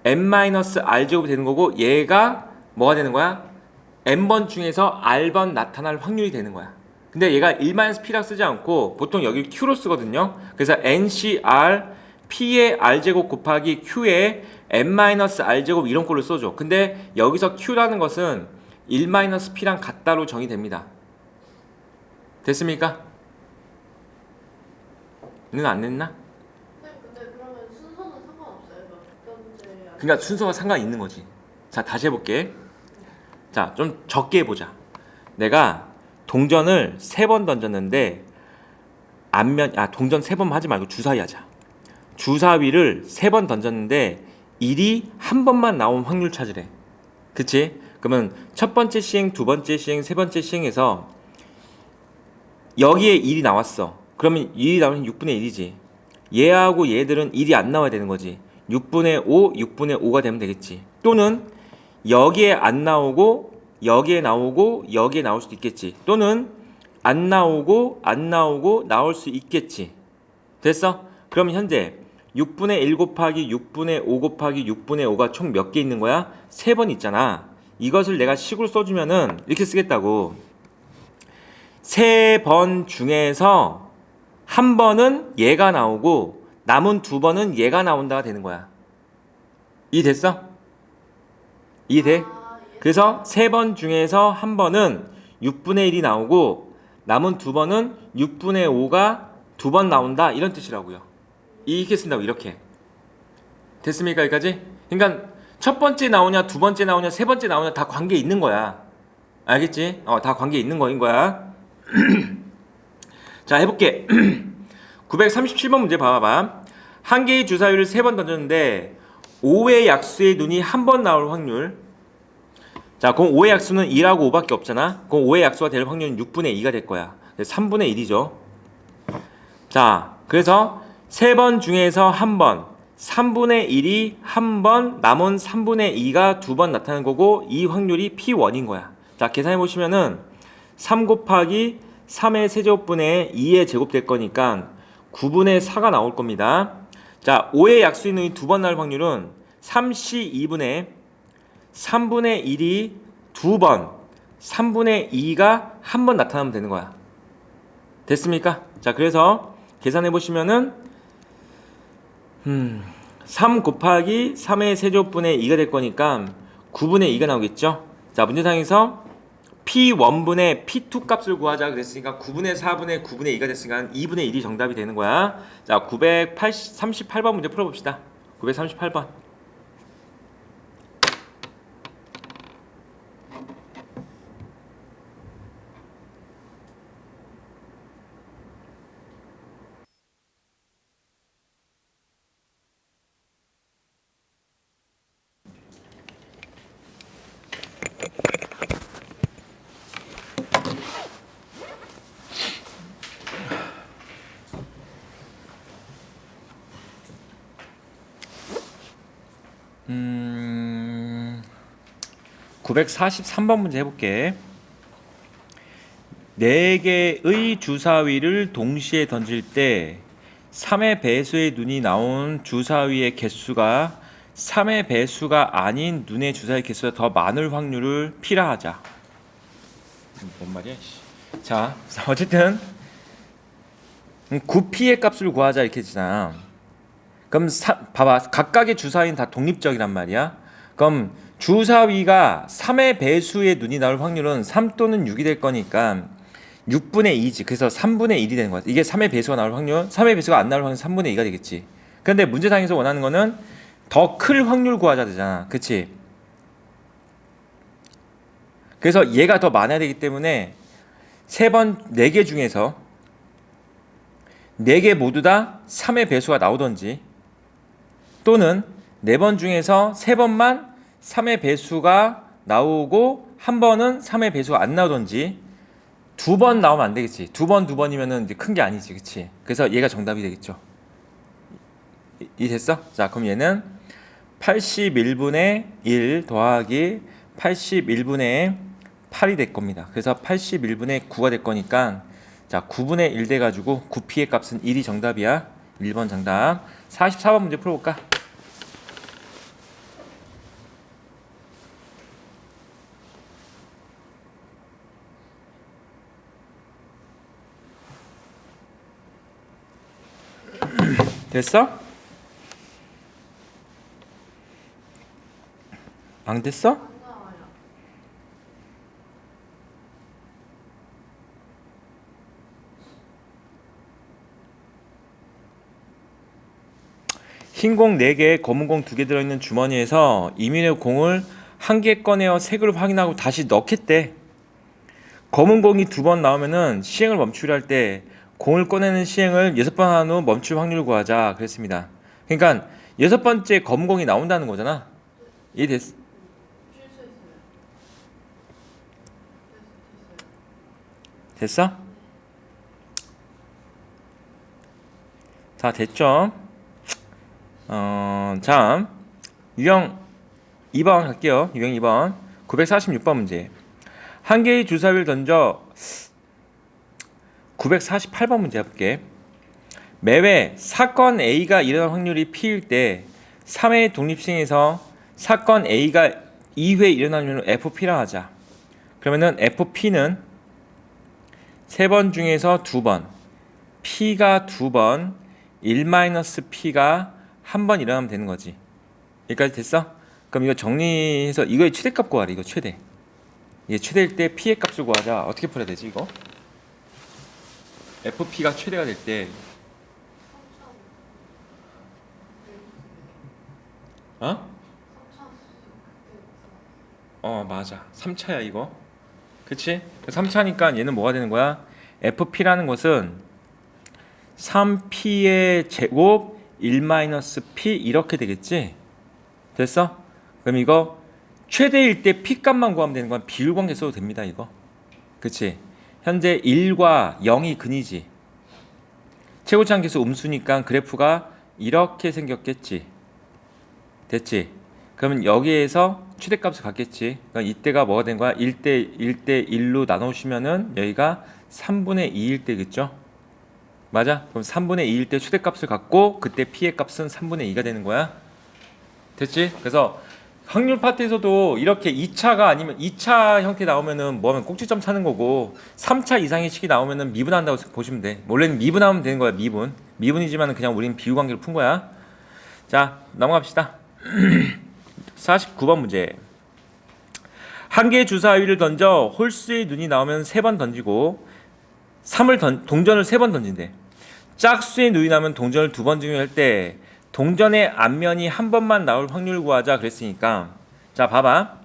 n-r제곱이 되는 거고, 얘가 뭐가 되는 거야? n번 중에서 r번 나타날 확률이 되는 거야. 근데 얘가 1-p라고 쓰지 않고 보통 여기 q로 쓰거든요. 그래서 ncr p의 r제곱 곱하기 q의 n-r제곱 이런 꼴로 써줘. 근데 여기서 q라는 것은 1-p랑 같다로 정의됩니다. 됐습니까? 는 안 냈나? 네, 근데 그러면 순서는 상관없어요? 몇 번째? 그러니까 순서가 상관 있는 거지. 자, 다시 해볼게. 자, 좀 적게 해보자. 내가 동전을 3번 던졌는데 동전 3번 하지 말고 주사위 하자. 주사위를 3번 던졌는데 1이 한 번만 나온 확률 찾으래. 그치? 그러면 첫 번째 시행, 두 번째 시행, 세 번째 시행에서 여기에 1이 나왔어. 그러면 1이 나오면 6분의 1이지. 얘하고 얘들은 1이 안 나와야 되는 거지. 6분의 5, 6분의 5가 되면 되겠지. 또는 여기에 안 나오고 여기에 나오고 여기에 나올 수도 있겠지. 또는 안 나오고 나올 수 있겠지. 됐어? 그러면 현재 6분의 1 곱하기 6분의 5 곱하기 6분의 5가 총 몇 개 있는 거야? 3번 있잖아. 이것을 내가 식으로 써주면은 이렇게 쓰겠다고. 3번 중에서 한 번은 얘가 나오고 남은 2번은 얘가 나온다가 되는 거야. 이해됐어? 이해돼? 그래서 3번 중에서 한 번은 6분의 1이 나오고 남은 2번은 6분의 5가 2번 나온다, 이런 뜻이라고요. 이렇게 쓴다고. 이렇게. 됐습니까? 여기까지? 그러니까 첫 번째 나오냐, 두 번째 나오냐, 세 번째 나오냐 다 관계 있는 거야. 알겠지? 다 관계 있는 거인 거야. 자, 해볼게. 937번 문제 봐봐. 한 개의 주사위를 3번 던졌는데 5의 약수의 눈이 한 번 나올 확률. 자, 그럼 5의 약수는 2하고 5밖에 없잖아. 그럼 5의 약수가 될 확률은 6분의 2가 될 거야. 3분의 1이죠. 자, 그래서 3번 중에서 한 번, 3분의 1이 한 번, 남은 3분의 2가 2번 나타나는 거고, 이 확률이 P1인 거야. 자, 계산해 보시면은 3 곱하기 3의 세제곱분의 2의 제곱 될 거니까 9분의 4가 나올 겁니다. 자, 5의 약수인 눈이 2번 나올 확률은 3C2분의 3분의 1이 2번, 3분의 2가 한 번 나타나면 되는 거야. 됐습니까? 자, 그래서 계산해 보시면은 3 곱하기 3의 세제곱분의 2가 될 거니까 9분의 2가 나오겠죠? 자, 문제상에서 P1분의 P2 값을 구하자 그랬으니까 9분의 4분의 9분의 2가 됐으니까 2분의 1이 정답이 되는 거야. 자, 938번 문제 풀어봅시다. 938번. 음... 943번 문제 해볼게. 4개의 주사위를 동시에 던질 때 3의 배수의 눈이 나온 주사위의 개수가 3의 배수가 아닌 눈의 주사위 개수가 더 많을 확률을 P라 하자. 뭔 말이야? 자, 어쨌든 9P의 값을 구하자 이렇게 했잖아. 그럼 봐봐, 각각의 주사위는 다 독립적이란 말이야. 그럼 주사위가 3의 배수의 눈이 나올 확률은 3 또는 6이 될 거니까 6분의 2지. 그래서 3분의 1이 되는 거야. 이게 3의 배수가 나올 확률, 3의 배수가 안 나올 확률은 3분의 2가 되겠지. 그런데 문제상에서 원하는 거는 더 클 확률 구하자 되잖아. 그치? 그래서 얘가 더 많아야 되기 때문에 4개 중에서 4개 모두 다 3의 배수가 나오던지, 또는 4번 중에서 3번만 3의 배수가 나오고 한 번은 3의 배수가 안 나오던지 2번 나오면 안 되겠지. 2번이면은 이제 큰 게 아니지, 그치? 그래서 얘가 정답이 되겠죠. 이 됐어? 자, 그럼 얘는 81분의 1 더하기 81분의 8이 될 겁니다. 그래서 81분의 9가 될 거니까 자, 9분의 1 돼가지고 9p의 값은 1이 정답이야. 1번 정답. 44번 문제 풀어볼까? 됐어? 안 됐어? 안 나와요. 흰 공 4개, 검은 공 2개 들어있는 주머니에서 이민의 공을 1개 꺼내어 색을 확인하고 다시 넣겠대. 검은 공이 2번 나오면은 시행을 멈추려 할 때 공을 꺼내는 시행을 6번 한 후 멈출 확률을 구하자 그랬습니다. 그러니까 6번째 검은 공이 나온다는 거잖아. 이해됐어? 실수했어요. 됐어? 다 됐죠? 자, 유형 2번 갈게요. 유형 2번 946번 문제. 한 개의 주사위를 던져 948번 문제 해볼게. 매회 사건 A가 일어날 확률이 P일 때 3회 독립시행에서 사건 A가 2회 일어날 확률을 FP라 하자. 그러면은 FP는 3번 중에서 2번, P가 2번, 1-P가 한 번 일어나면 되는 거지. 여기까지 됐어? 그럼 이거 정리해서 이거의 최대값 구하래. 이거 최대. 이게 최대일 때 P의 값을 구하자. 어떻게 풀어야 되지 이거? FP가 최대가 될 때 어? 맞아. 3차야 이거. 그치? 3차니까 얘는 뭐가 되는 거야? FP라는 것은 3P의 제곱 1-P 이렇게 되겠지? 됐어? 그럼 이거 최대일 때 P 값만 구하면 되는 건 비율관계 써도 됩니다 이거. 그치? 현재 1과 0이 근이지. 최고차항계수 음수니까 그래프가 이렇게 생겼겠지. 됐지? 그러면 여기에서 최대값을 갖겠지. 그러니까 이때가 뭐가 된 거야? 1대 1대 1로 나누시면은 여기가 3분의 2일 때겠죠? 맞아? 그럼 3분의 2일 때 최대값을 갖고 그때 P의 값은 3분의 2가 되는 거야. 됐지? 그래서 확률 파트에서도 이렇게 2차가 아니면 2차 형태 나오면은 뭐하면 꼭지점 찾는 거고 3차 이상의 식이 나오면은 미분한다고 보시면 돼. 원래는 미분하면 되는 거야. 미분이지만은 그냥 우리는 비율 관계를 푼 거야. 자, 넘어갑시다. 49번 문제. 한 개의 주사위를 던져 홀수의 눈이 나오면 3번 던지고 동전을 3번 던진대. 짝수의 눈이 나오면 동전을 2번 등용할 때 동전의 앞면이 한 번만 나올 확률을 구하자 그랬으니까 자 봐봐.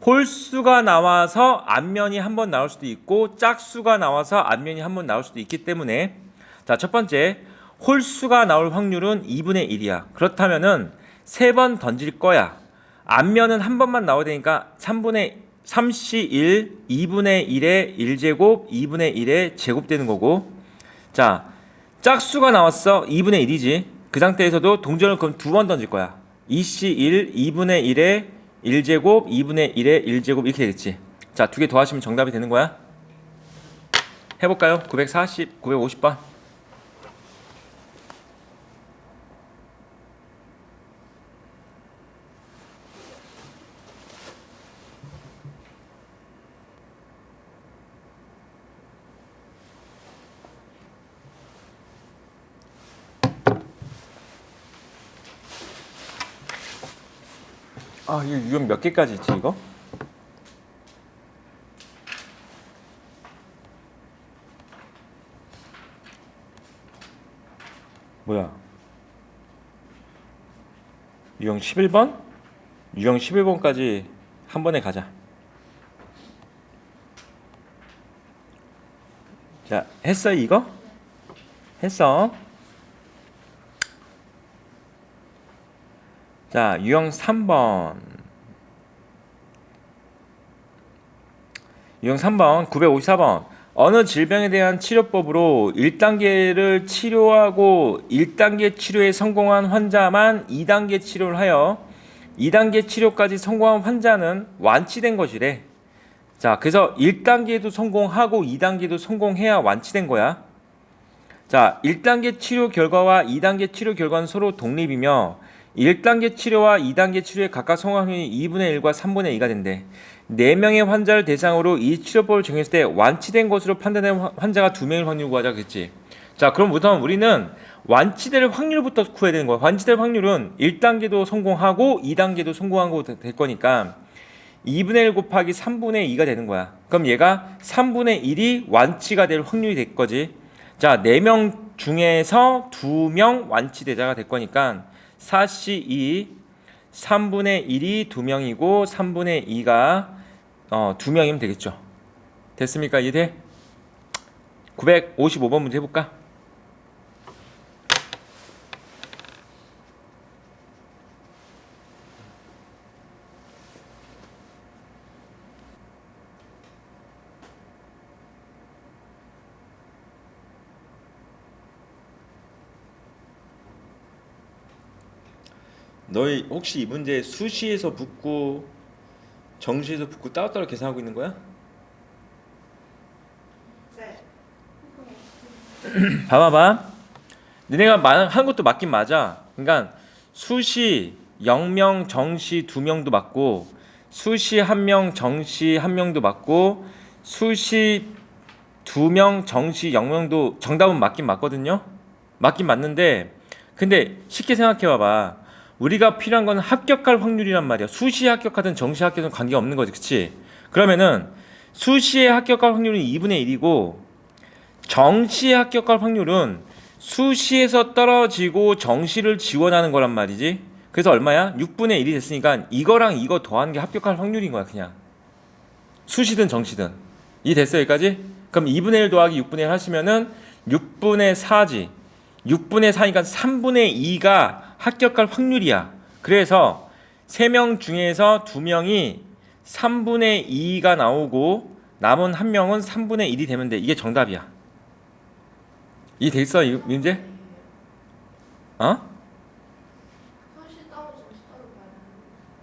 홀수가 나와서 앞면이 한 번 나올 수도 있고 짝수가 나와서 앞면이 한 번 나올 수도 있기 때문에 자 첫 번째 홀수가 나올 확률은 2분의 1이야. 그렇다면은 3번 던질 거야. 앞면은 한 번만 나와야 되니까 3시 1, 2분의 1의 1제곱, 2분의 1의 제곱 되는 거고 자 짝수가 나왔어. 2분의 1이지. 그 상태에서도 동전을 그럼 2번 던질 거야. 2시 1, 2분의 1의 1제곱, 2분의 1의 1제곱 이렇게 되겠지. 자, 2개 더하시면 정답이 되는 거야. 해볼까요? 950번. 아, 이거 유형 몇 개까지 있지 이거? 뭐야? 유형 11번? 유형 11번까지 한 번에 가자. 자, 했어 이거? 했어. 자, 유형 3번. 유형 3번 954번. 어느 질병에 대한 치료법으로 1단계를 치료하고 1단계 치료에 성공한 환자만 2단계 치료를 하여 2단계 치료까지 성공한 환자는 완치된 것이래. 자, 그래서 1단계도 성공하고 2단계도 성공해야 완치된 거야. 자, 1단계 치료 결과와 2단계 치료 결과는 서로 독립이며 1단계 치료와 2단계 치료의 각각 성공 확률이 2분의 1과 3분의 2가 된대. 4명의 환자를 대상으로 이 치료법을 적용했을 때 완치된 것으로 판단된 환자가 2명일 확률을 구하자 그랬지. 자, 그럼 우선 우리는 완치될 확률부터 구해야 되는 거야. 완치될 확률은 1단계도 성공하고 2단계도 성공하고 될 거니까 2분의 1 곱하기 3분의 2가 되는 거야. 그럼 얘가 3분의 1이 완치가 될 확률이 될 거지. 자, 4명 중에서 2명 완치대자가 될 거니까 4C2 3분의 1이 2명이고 3분의 2가 2명이면 되겠죠. 됐습니까? 이해돼? 955번 문제 해볼까? 너희 혹시 이 문제 수시에서 붙고 정시에서 붙고 따로따로 계산하고 있는 거야? 네. 봐봐봐. 너네가 한 것도 맞긴 맞아. 그러니까 수시 0명, 정시 2명도 맞고 수시 1명, 정시 1명도 맞고 수시 2명, 정시 0명도 정답은 맞긴 맞거든요. 맞긴 맞는데 근데 쉽게 생각해 봐봐. 우리가 필요한 건 합격할 확률이란 말이야. 수시에 합격하든 정시에 합격하든 관계없는 거지. 그치? 그러면은 수시에 합격할 확률은 2분의 1이고 정시에 합격할 확률은 수시에서 떨어지고 정시를 지원하는 거란 말이지. 그래서 얼마야? 6분의 1이 됐으니까 이거랑 이거 더하는 게 합격할 확률인 거야. 그냥 수시든 정시든. 이해됐어 여기까지? 그럼 2분의 1 더하기 6분의 1 하시면은 6분의 4지. 6분의 4니까 3분의 2가 합격할 확률이야. 그래서 3명 중에서 2명이 3분의 2가 나오고 남은 1명은 3분의 1이 되면 돼. 이게 정답이야. 이해됐어 이 문제? 어? 수시 따로 정시 따로 봐야 되는 거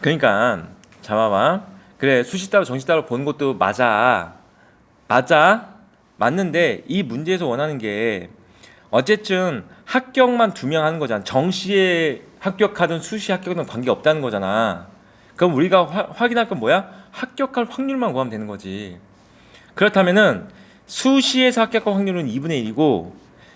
아니에요? 그러니까 잡아봐. 그래 수시 따로 정시 따로 보는 것도 맞아. 맞는데 이 문제에서 원하는 게 어쨌든 합격만 2명 하는 거잖아. 정시에 합격하든 수시 합격은 관계없다는 거잖아. 그럼 우리가 확인할 건 뭐야? 합격할 확률만 구하면 되는 거지. 그렇다면은 수시에서 합격할 확률은 2분의 1이고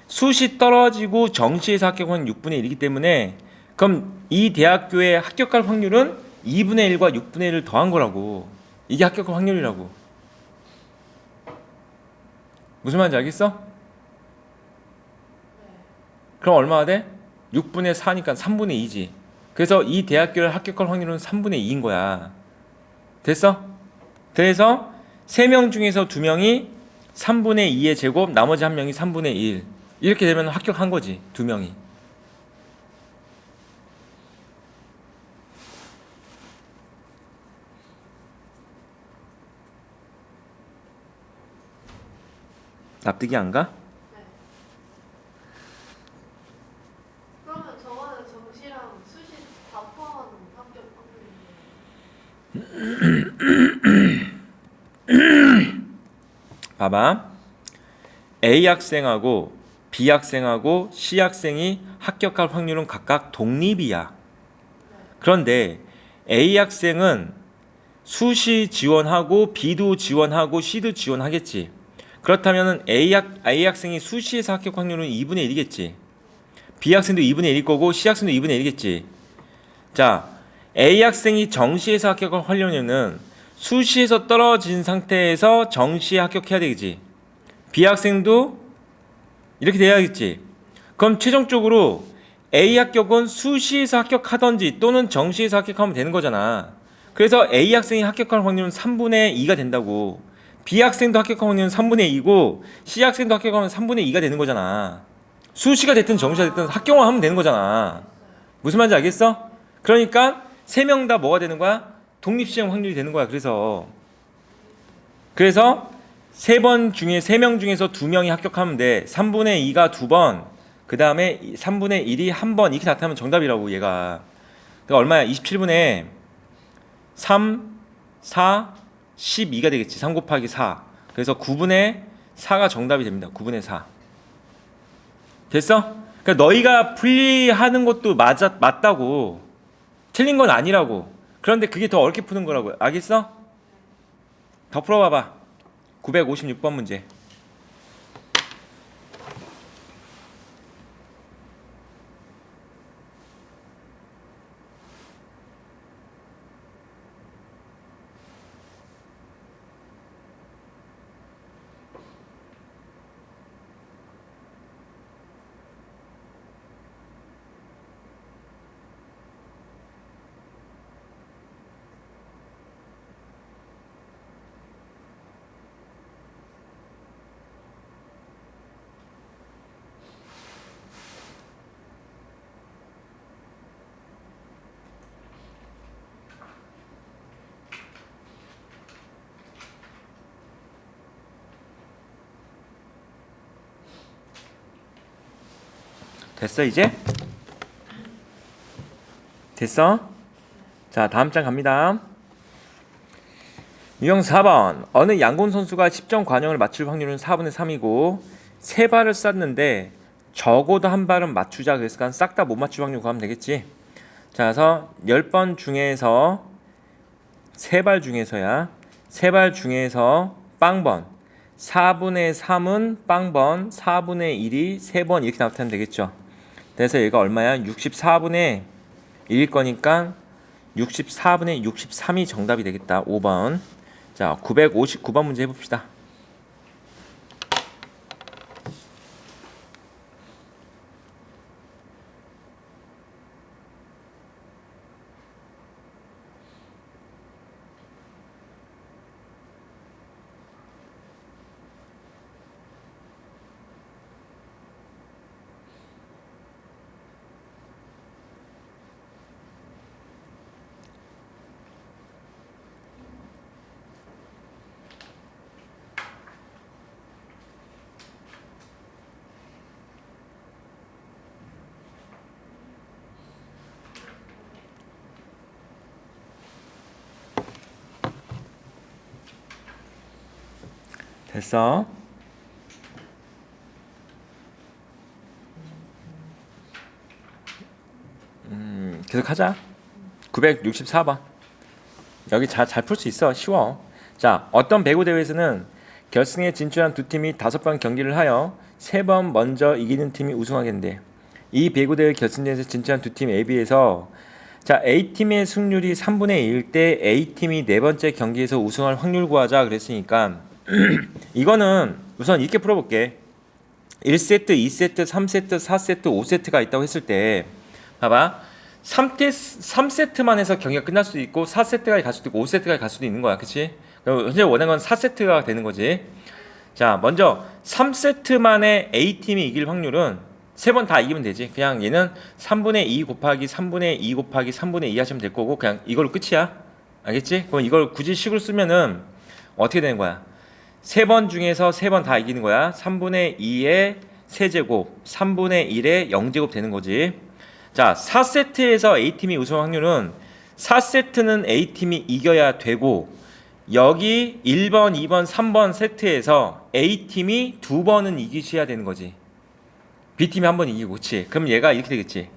수시 떨어지고 정시에서 합격할 확률은 6분의 1이기 때문에 그럼 이 대학교에 합격할 확률은 2분의 1과 6분의 1을 더한 거라고. 이게 합격할 확률이라고. 무슨 말인지 알겠어? 네. 그럼 얼마가 돼? 6분의 4니까 3분의 2지. 그래서 이 대학교를 합격할 확률은 3분의 2인 거야. 됐어? 그래서 3명 중에서 2명이 3분의 2의 제곱, 나머지 1명이 3분의 1. 이렇게 되면 합격한 거지. 2명이. 납득이 안 가? 네. 그러면 저거는 정시랑 수시 다 포함하는 합격 확률인데. 봐봐. A 학생하고 B 학생하고 C 학생이 합격할 확률은 각각 독립이야. 그런데 A 학생은 수시 지원하고 B도 지원하고 C도 지원하겠지. 그렇다면 A 학생이 수시에서 합격 확률은 2분의 1이겠지. B 학생도 2분의 1일 거고 C 학생도 2분의 1이겠지. 자, A 학생이 정시에서 합격을 하려면은 수시에서 떨어진 상태에서 정시에 합격해야 되겠지. B 학생도 이렇게 돼야겠지. 그럼 최종적으로 A 합격은 수시에서 합격하던지 또는 정시에서 합격하면 되는 거잖아. 그래서 A 학생이 합격할 확률은 3분의 2가 된다고. B 학생도 합격할 확률은 3분의 2고 C 학생도 합격하면 3분의 2가 되는 거잖아. 수시가 됐든 정시가 됐든 학경화 하면 되는 거잖아. 무슨 말인지 알겠어? 그러니까 3명 다 뭐가 되는 거야? 독립시험 확률이 되는 거야. 그래서 3번 중에 3명 중에서 2명이 합격하면 돼. 3분의 2가 2번, 그 다음에 3분의 1이 1번 이렇게 나타나면 정답이라고 얘가. 그러니까 얼마야? 27분의 3, 4, 12가 되겠지. 3 곱하기 4. 그래서 9분의 4가 정답이 됩니다. 9분의 4. 됐어? 그러니까 너희가 풀이하는 것도 맞다고. 틀린 건 아니라고. 그런데 그게 더 어렵게 푸는 거라고. 알겠어? 더 풀어봐봐. 956번 문제. 됐어 이제? 됐어? 자 다음 장 갑니다. 유형 4번. 어느 양궁 선수가 10점 관형을 맞출 확률은 4분의 3이고 3발을 쐈는데 적어도 한 발은 맞추자. 그래서 싹 다 못 맞출 확률 구하면 되겠지. 자 그래서 10번 중에서 3발 중에서야 3발 중에서 빵번 4분의 3은 빵번 4분의 1이 3번 이렇게 나타나면 되겠죠. 그래서 얘가 얼마야? 64분의 1일 거니까 64분의 63이 정답이 되겠다. 5번. 자 959번 문제 해봅시다. 됐어. 계속 하자. 964번. 여기 잘 풀 수 있어. 쉬워. 자, 어떤 배구 대회에서는 결승에 진출한 두 팀이 5번 경기를 하여 3번 먼저 이기는 팀이 우승하겠는데 이 배구 대회 결승전에서 진출한 두 팀 AB에서 자, A팀의 승률이 3분의 1일 때 A팀이 네 번째 경기에서 우승할 확률 구하자 그랬으니까 이거는 우선 이렇게 풀어볼게. 1세트, 2세트, 3세트, 4세트, 5세트가 있다고 했을 때 봐봐. 3세트만 해서 경기가 끝날 수도 있고 4세트까지 갈 수도 있고 5세트까지 갈 수도 있는 거야. 그치? 현재 원하는 건 4세트가 되는 거지. 자, 먼저 3세트만에 A팀이 이길 확률은 3번 다 이기면 되지. 그냥 얘는 3분의 2 곱하기 3분의 2 곱하기 3분의 2 하시면 될 거고 그냥 이걸로 끝이야. 알겠지? 그럼 이걸 굳이 식으로 쓰면은 어떻게 되는 거야? 3번 중에서 3번 다 이기는 거야. 3분의 2의 세제곱, 3분의 1의 0제곱 되는 거지. 자, 4세트에서 A팀이 우승 확률은 4세트는 A팀이 이겨야 되고 여기 1번, 2번, 3번 세트에서 A팀이 2번은 이기셔야 되는 거지. B팀이 한 번 이기고, 그치? 그럼 얘가 이렇게 되겠지.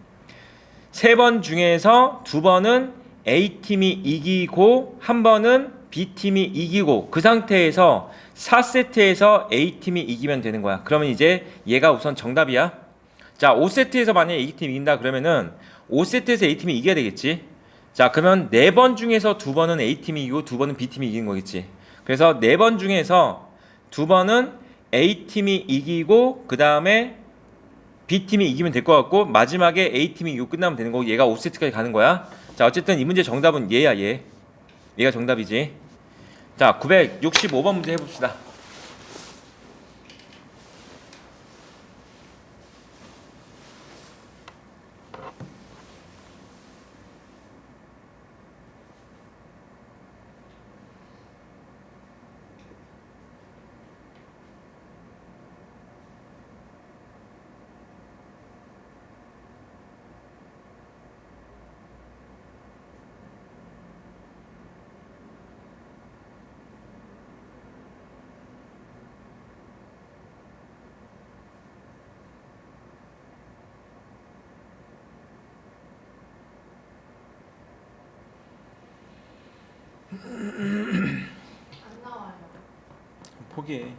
3번 중에서 2번은 A팀이 이기고 한 번은 B팀이 이기고 그 상태에서 4세트에서 A팀이 이기면 되는 거야. 그러면 이제 얘가 우선 정답이야. 자, 5세트에서 만약에 A팀이 이긴다 그러면은 5세트에서 A팀이 이겨야 되겠지. 자, 그러면 4번 중에서 2번은 A팀이 이기고 2번은 B팀이 이기는 거겠지. 그래서 4번 중에서 2번은 A팀이 이기고 그 다음에 B팀이 이기면 될 것 같고 마지막에 A팀이 이기고 끝나면 되는 거고 얘가 5세트까지 가는 거야. 자, 어쨌든 이 문제 정답은 얘야. 얘가 정답이지. 자, 965번 문제 해봅시다. 안 나와요. 포기해. 네.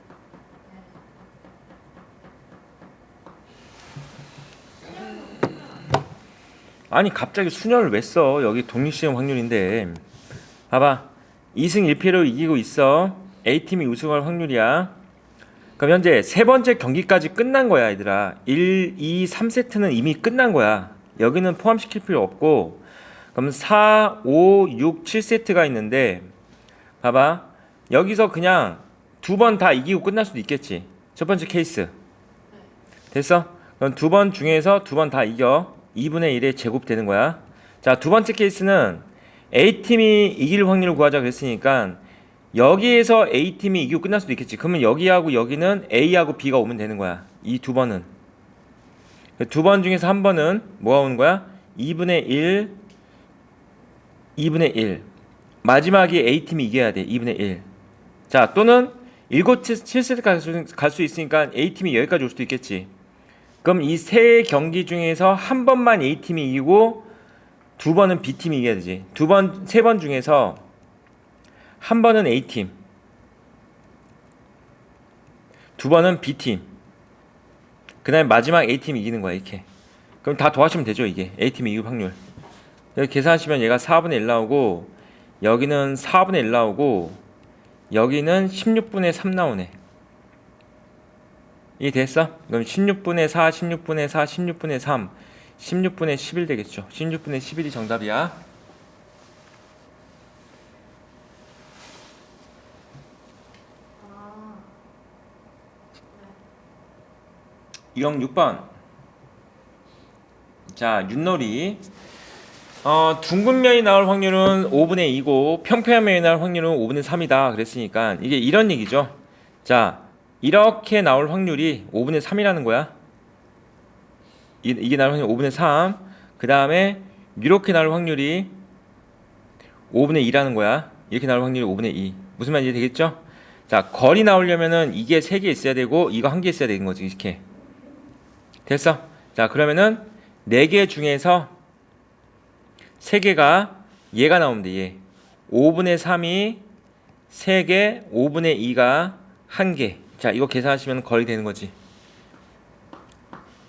아니 갑자기 순열을 왜 써? 여기 독립시험 확률인데. 봐봐. 2승 1패로 이기고 있어. A팀이 우승할 확률이야. 그럼 현재 세 번째 경기까지 끝난 거야, 얘들아. 1, 2, 3세트는 이미 끝난 거야. 여기는 포함시킬 필요 없고. 그럼 4, 5, 6, 7세트가 있는데 봐봐. 여기서 그냥 두 번 다 이기고 끝날 수도 있겠지. 첫 번째 케이스. 됐어? 그럼 두 번 중에서 두 번 다 이겨. 2분의 1에 제곱되는 거야. 자, 두 번째 케이스는 A팀이 이길 확률을 구하자 그랬으니까 여기에서 A팀이 이기고 끝날 수도 있겠지. 그러면 여기하고 여기는 A하고 B가 오면 되는 거야. 이 두 번은. 두 번 중에서 한 번은 뭐가 오는 거야? 2분의 1, 2분의 1. 마지막에 A팀이 이겨야 돼. 2분의 1. 자, 또는 7, 7세트까지 갈 수 있으니까 A팀이 여기까지 올 수도 있겠지. 그럼 이 세 경기 중에서 한 번만 A팀이 이기고 두 번은 B팀이 이겨야 되지. 세 번 중에서 한 번은 A팀, 두 번은 B팀, 그 다음에 마지막 A팀이 이기는 거야. 이렇게. 그럼 다 더하시면 되죠. 이게 A팀이 이길 확률. 여기 계산하시면 얘가 4분의 1 나오고 여기는 4분의 1 나오고 여기는 16분의 3 나오네. 이게 됐어? 그럼 16분의 4, 16분의 4, 16분의 3, 16분의 11 되겠죠. 16분의 11이 정답이야. 아, 네. 6번. 자, 윷놀이. 둥근 면이 나올 확률은 5분의 2고 평평한 면이 나올 확률은 5분의 3이다 그랬으니까 이게 이런 얘기죠. 자, 이렇게 나올 확률이 5분의 3이라는 거야. 이게 나올 확률이 5분의 3. 그 다음에 이렇게 나올 확률이 5분의 2라는 거야. 이렇게 나올 확률이 5분의 2. 무슨 말인지 되겠죠? 자, 거리 나오려면은 이게 3개 있어야 되고 이거 1개 있어야 되는 거지. 이렇게. 됐어? 자, 그러면은 4개 중에서 3개가 얘가 나오면 돼. 얘. 5분의 3이 3개, 5분의 2가 1개. 자, 이거 계산하시면 거리 되는 거지.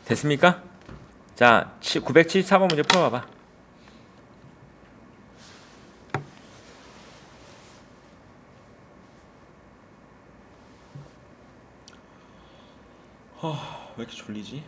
됐습니까? 자, 974번 문제 풀어봐봐. 왜 이렇게 졸리지?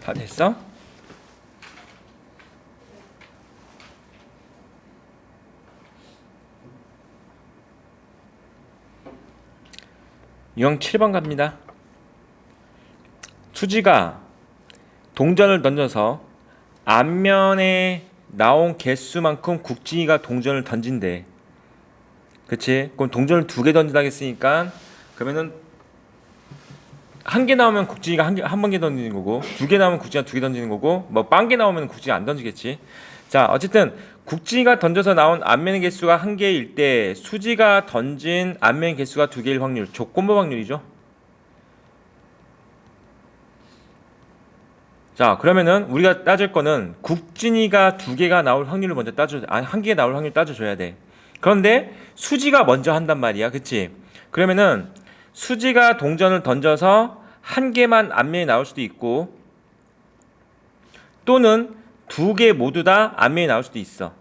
다 됐어? 유형 7번 갑니다. 수지가 동전을 던져서 앞면에 나온 개수만큼 국진이가 동전을 던진대. 그치? 그럼 동전을 2개 던진다 했으니까 그러면은 1개 나오면 국진이가 한 번개 던지는 거고 2개 나오면 국진이가 2개 던지는 거고 뭐 0개 나오면 국진이가 안 던지겠지. 자, 어쨌든 국진이가 던져서 나온 앞면의 개수가 1개일 때 수지가 던진 앞면 개수가 2개일 확률, 조건부 확률이죠. 자, 그러면은 우리가 따질 거는 국진이가 2개가 나올 확률을 먼저 아니 1개 나올 확률 따져줘야 돼. 그런데 수지가 먼저 한단 말이야, 그치? 그러면은 수지가 동전을 던져서 1개만 앞면이 나올 수도 있고 또는 2개 모두 다 앞면이 나올 수도 있어.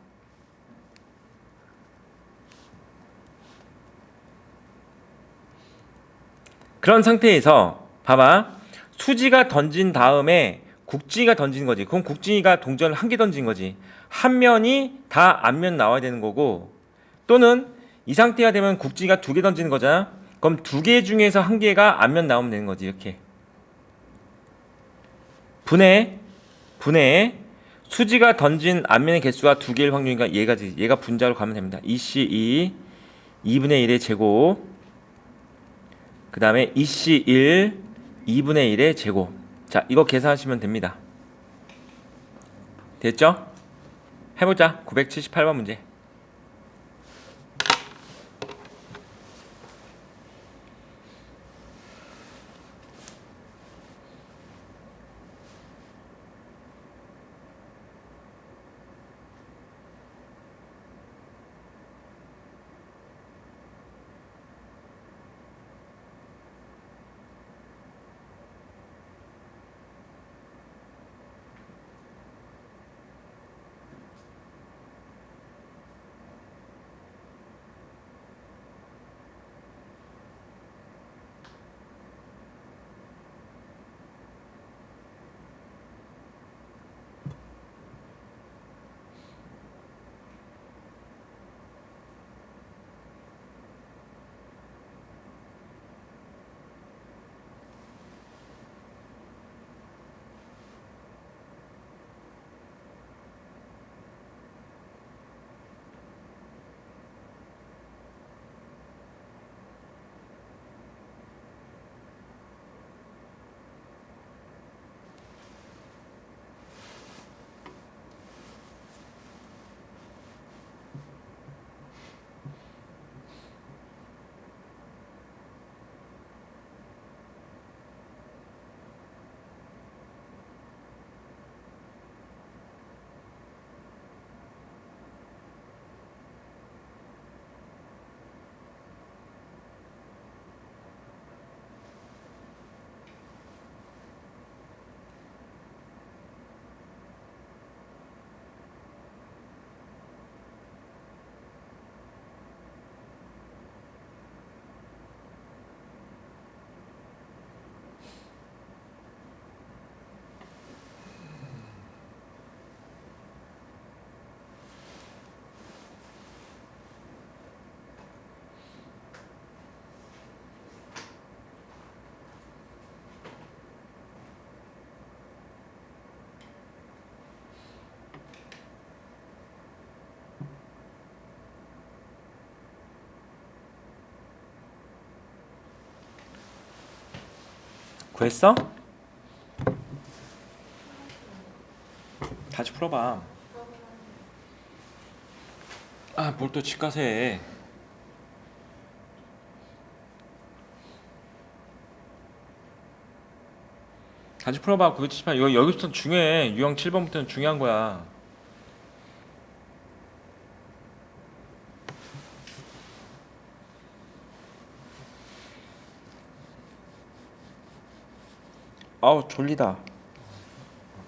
그런 상태에서 봐봐, 수지가 던진 다음에 국진이가 던지는 거지. 그럼 국진이가 동전을 1개 던진 거지. 한 면이 다 앞면 나와야 되는 거고 또는 이 상태가 되면 국진이가 2개 던지는 거잖아. 그럼 2개 중에서 1개가 앞면 나오면 되는 거지. 이렇게 분해 수지가 던진 앞면의 개수가 2개일 확률이니까 얘가 분자로 가면 됩니다. 2C2 2분의 1의 제곱, 그 다음에 2C1 2분의 1의 제곱. 자, 이거 계산하시면 됩니다. 됐죠? 해보자. 978번 문제. 구했어? 다시 풀어봐. 아, 뭘 또 집가서 해. 다시 풀어봐. 978. 이거 여기부터 중요해. 유형 7번부터는 중요한 거야. 아우, 졸리다.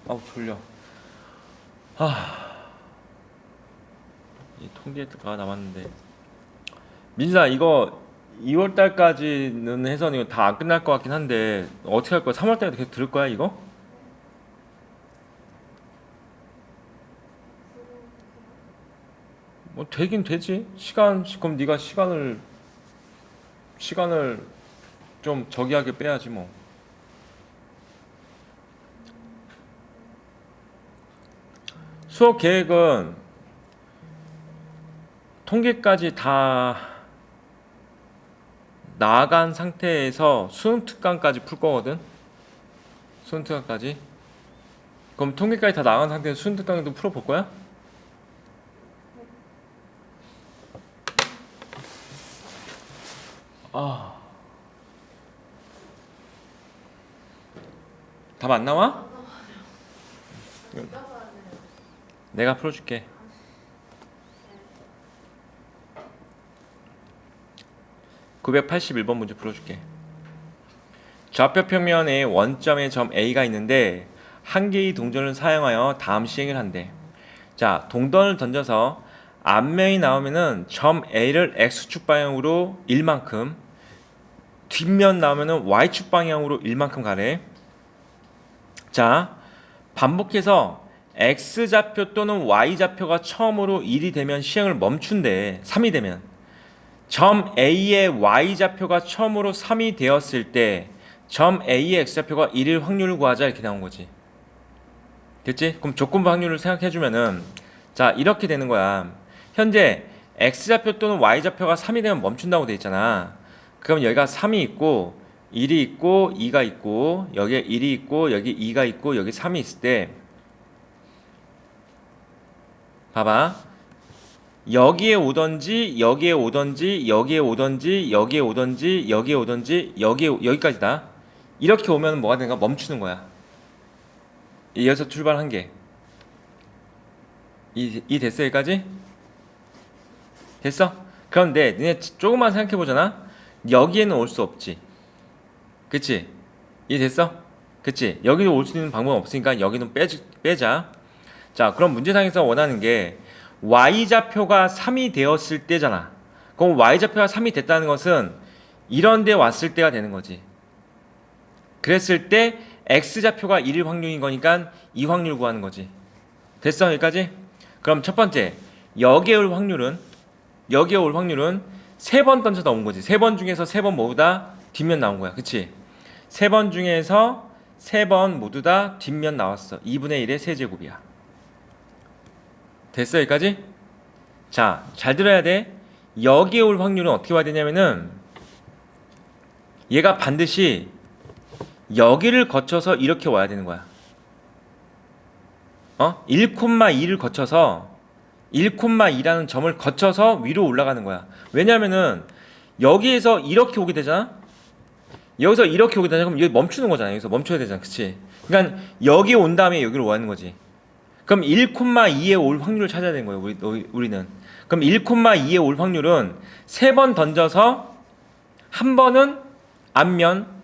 아우, 졸려. 이 통계가 남았는데. 민준아, 이거 2월 달까지는 해서는 이거 다 안 끝날 것 같긴 한데 어떻게 할 거야? 3월 달에도 계속 들을 거야, 이거? 뭐 되긴 되지. 그럼 네가 시간을 좀 저기하게 빼야지 뭐. 수업 계획은 통계까지 다 나간 상태에서 수능 특강까지 풀 거거든. 수능 특강까지. 그럼 통계까지 다 나간 상태에서 수능 특강도 풀어볼 거야? 답 안 나와? 내가 풀어줄게. 981번 문제 풀어줄게. 좌표 평면에 원점에 점 A가 있는데 한 개의 동전을 사용하여 다음 시행을 한대. 자, 동전을 던져서 앞면이 나오면은 점 A를 X축 방향으로 1만큼, 뒷면 나오면은 Y축 방향으로 1만큼 가래. 자, 반복해서 X좌표 또는 Y좌표가 처음으로 1이 되면 시행을 멈춘대. 3이 되면. 점 A의 Y좌표가 처음으로 3이 되었을 때 점 A의 X좌표가 1일 확률을 구하자, 이렇게 나온 거지. 됐지? 그럼 조건부 확률을 생각해주면은, 자, 이렇게 되는 거야. 현재 X좌표 또는 Y좌표가 3이 되면 멈춘다고 돼 있잖아. 그럼 여기가 3이 있고 1이 있고 2가 있고 여기에 1이 있고 여기 2가 있고 여기 3이 있을 때, 봐봐, 여기에 오던지 여기에 오던지 여기에 오던지 여기에 오던지 여기에 오던지 여기까지다. 이렇게 오면 뭐가 되는가? 멈추는 거야. 여기서 출발한 게 이 됐어? 여기까지? 됐어? 그런데 너네 조금만 생각해 보잖아. 여기에는 올 수 없지. 그치? 이해됐어? 그치? 여기로 올 수 있는 방법은 없으니까 여기는 빼자. 자, 그럼 문제상에서 원하는 게 Y좌표가 3이 되었을 때잖아. 그럼 Y좌표가 3이 됐다는 것은 이런 데 왔을 때가 되는 거지. 그랬을 때 X좌표가 1일 확률인 거니까 이 확률 구하는 거지. 됐어? 여기까지? 그럼 첫 번째, 여기에 올 확률은 3번 던져서 온 거지. 3번 중에서 3번 모두 다 뒷면 나온 거야. 그치? 3번 중에서 3번 모두 다 뒷면 나왔어. 2분의 1의 세제곱이야. 됐어? 여기까지? 자, 잘 들어야 돼. 여기에 올 확률은 어떻게 봐야 되냐면은 얘가 반드시 여기를 거쳐서 이렇게 와야 되는 거야. 1,2를 거쳐서 1,2라는 점을 거쳐서 위로 올라가는 거야. 왜냐면은 여기에서 이렇게 오게 되잖아. 여기서 이렇게 오게 되잖아. 그럼 여기 멈추는 거잖아. 여기서 멈춰야 되잖아. 그치? 그러니까 여기 온 다음에 여기로 와는 거지. 그럼 1,2에 올 확률을 찾아야 되는 거예요. 우리는. 그럼 1,2에 올 확률은 3번 던져서 한 번은 앞면,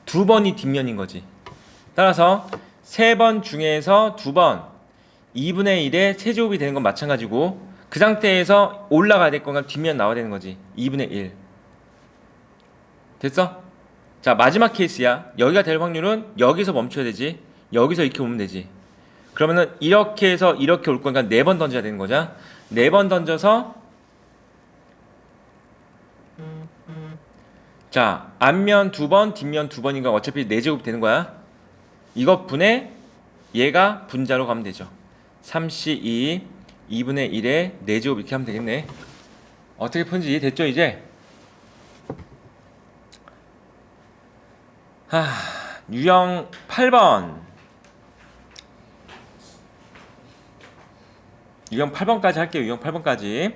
2번이 뒷면인 거지. 따라서 3번 중에서 2번 2분의 1의 세제곱이 되는 건 마찬가지고, 그 상태에서 올라가야 될 거니까 뒷면 나와야 되는 거지. 2분의 1. 됐어? 자, 마지막 케이스야. 여기가 될 확률은 여기서 멈춰야 되지. 여기서 이렇게 오면 되지. 그러면은 이렇게 해서 이렇게 올 거니까 4번 던져야 되는 거죠. 4번 던져서, 자, 앞면 2번, 뒷면 2번이니까 어차피 4제곱 되는 거야. 이것 분의 얘가 분자로 가면 되죠. 3C2 2분의 1에 4제곱 이렇게 하면 되겠네. 어떻게 푸는지 이해됐죠 이제? 유형 8번. 유형 8번까지 할게요. 유형 8번까지.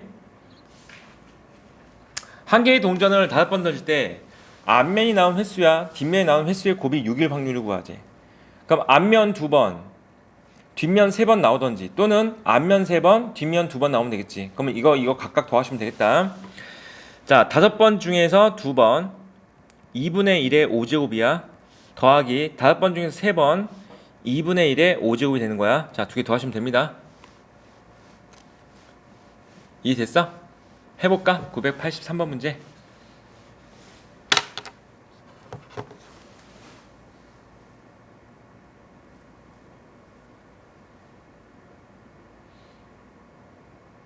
한 개의 동전을 5번 던질 때 앞면이 나온 횟수야 뒷면이 나온 횟수의 곱이 6일 확률을 구하지. 그럼 앞면 2번, 뒷면 3번 나오던지, 또는 앞면 3번, 뒷면 2번 나오면 되겠지. 그러면 이거 각각 더하시면 되겠다. 자, 5번 중에서 2번 2분의 1의 5제곱이야. 더하기 5번 중에서 3번 2분의 1의 5제곱이 되는 거야. 자, 2개 더하시면 됩니다. 이해됐어? 해볼까? 983번 문제.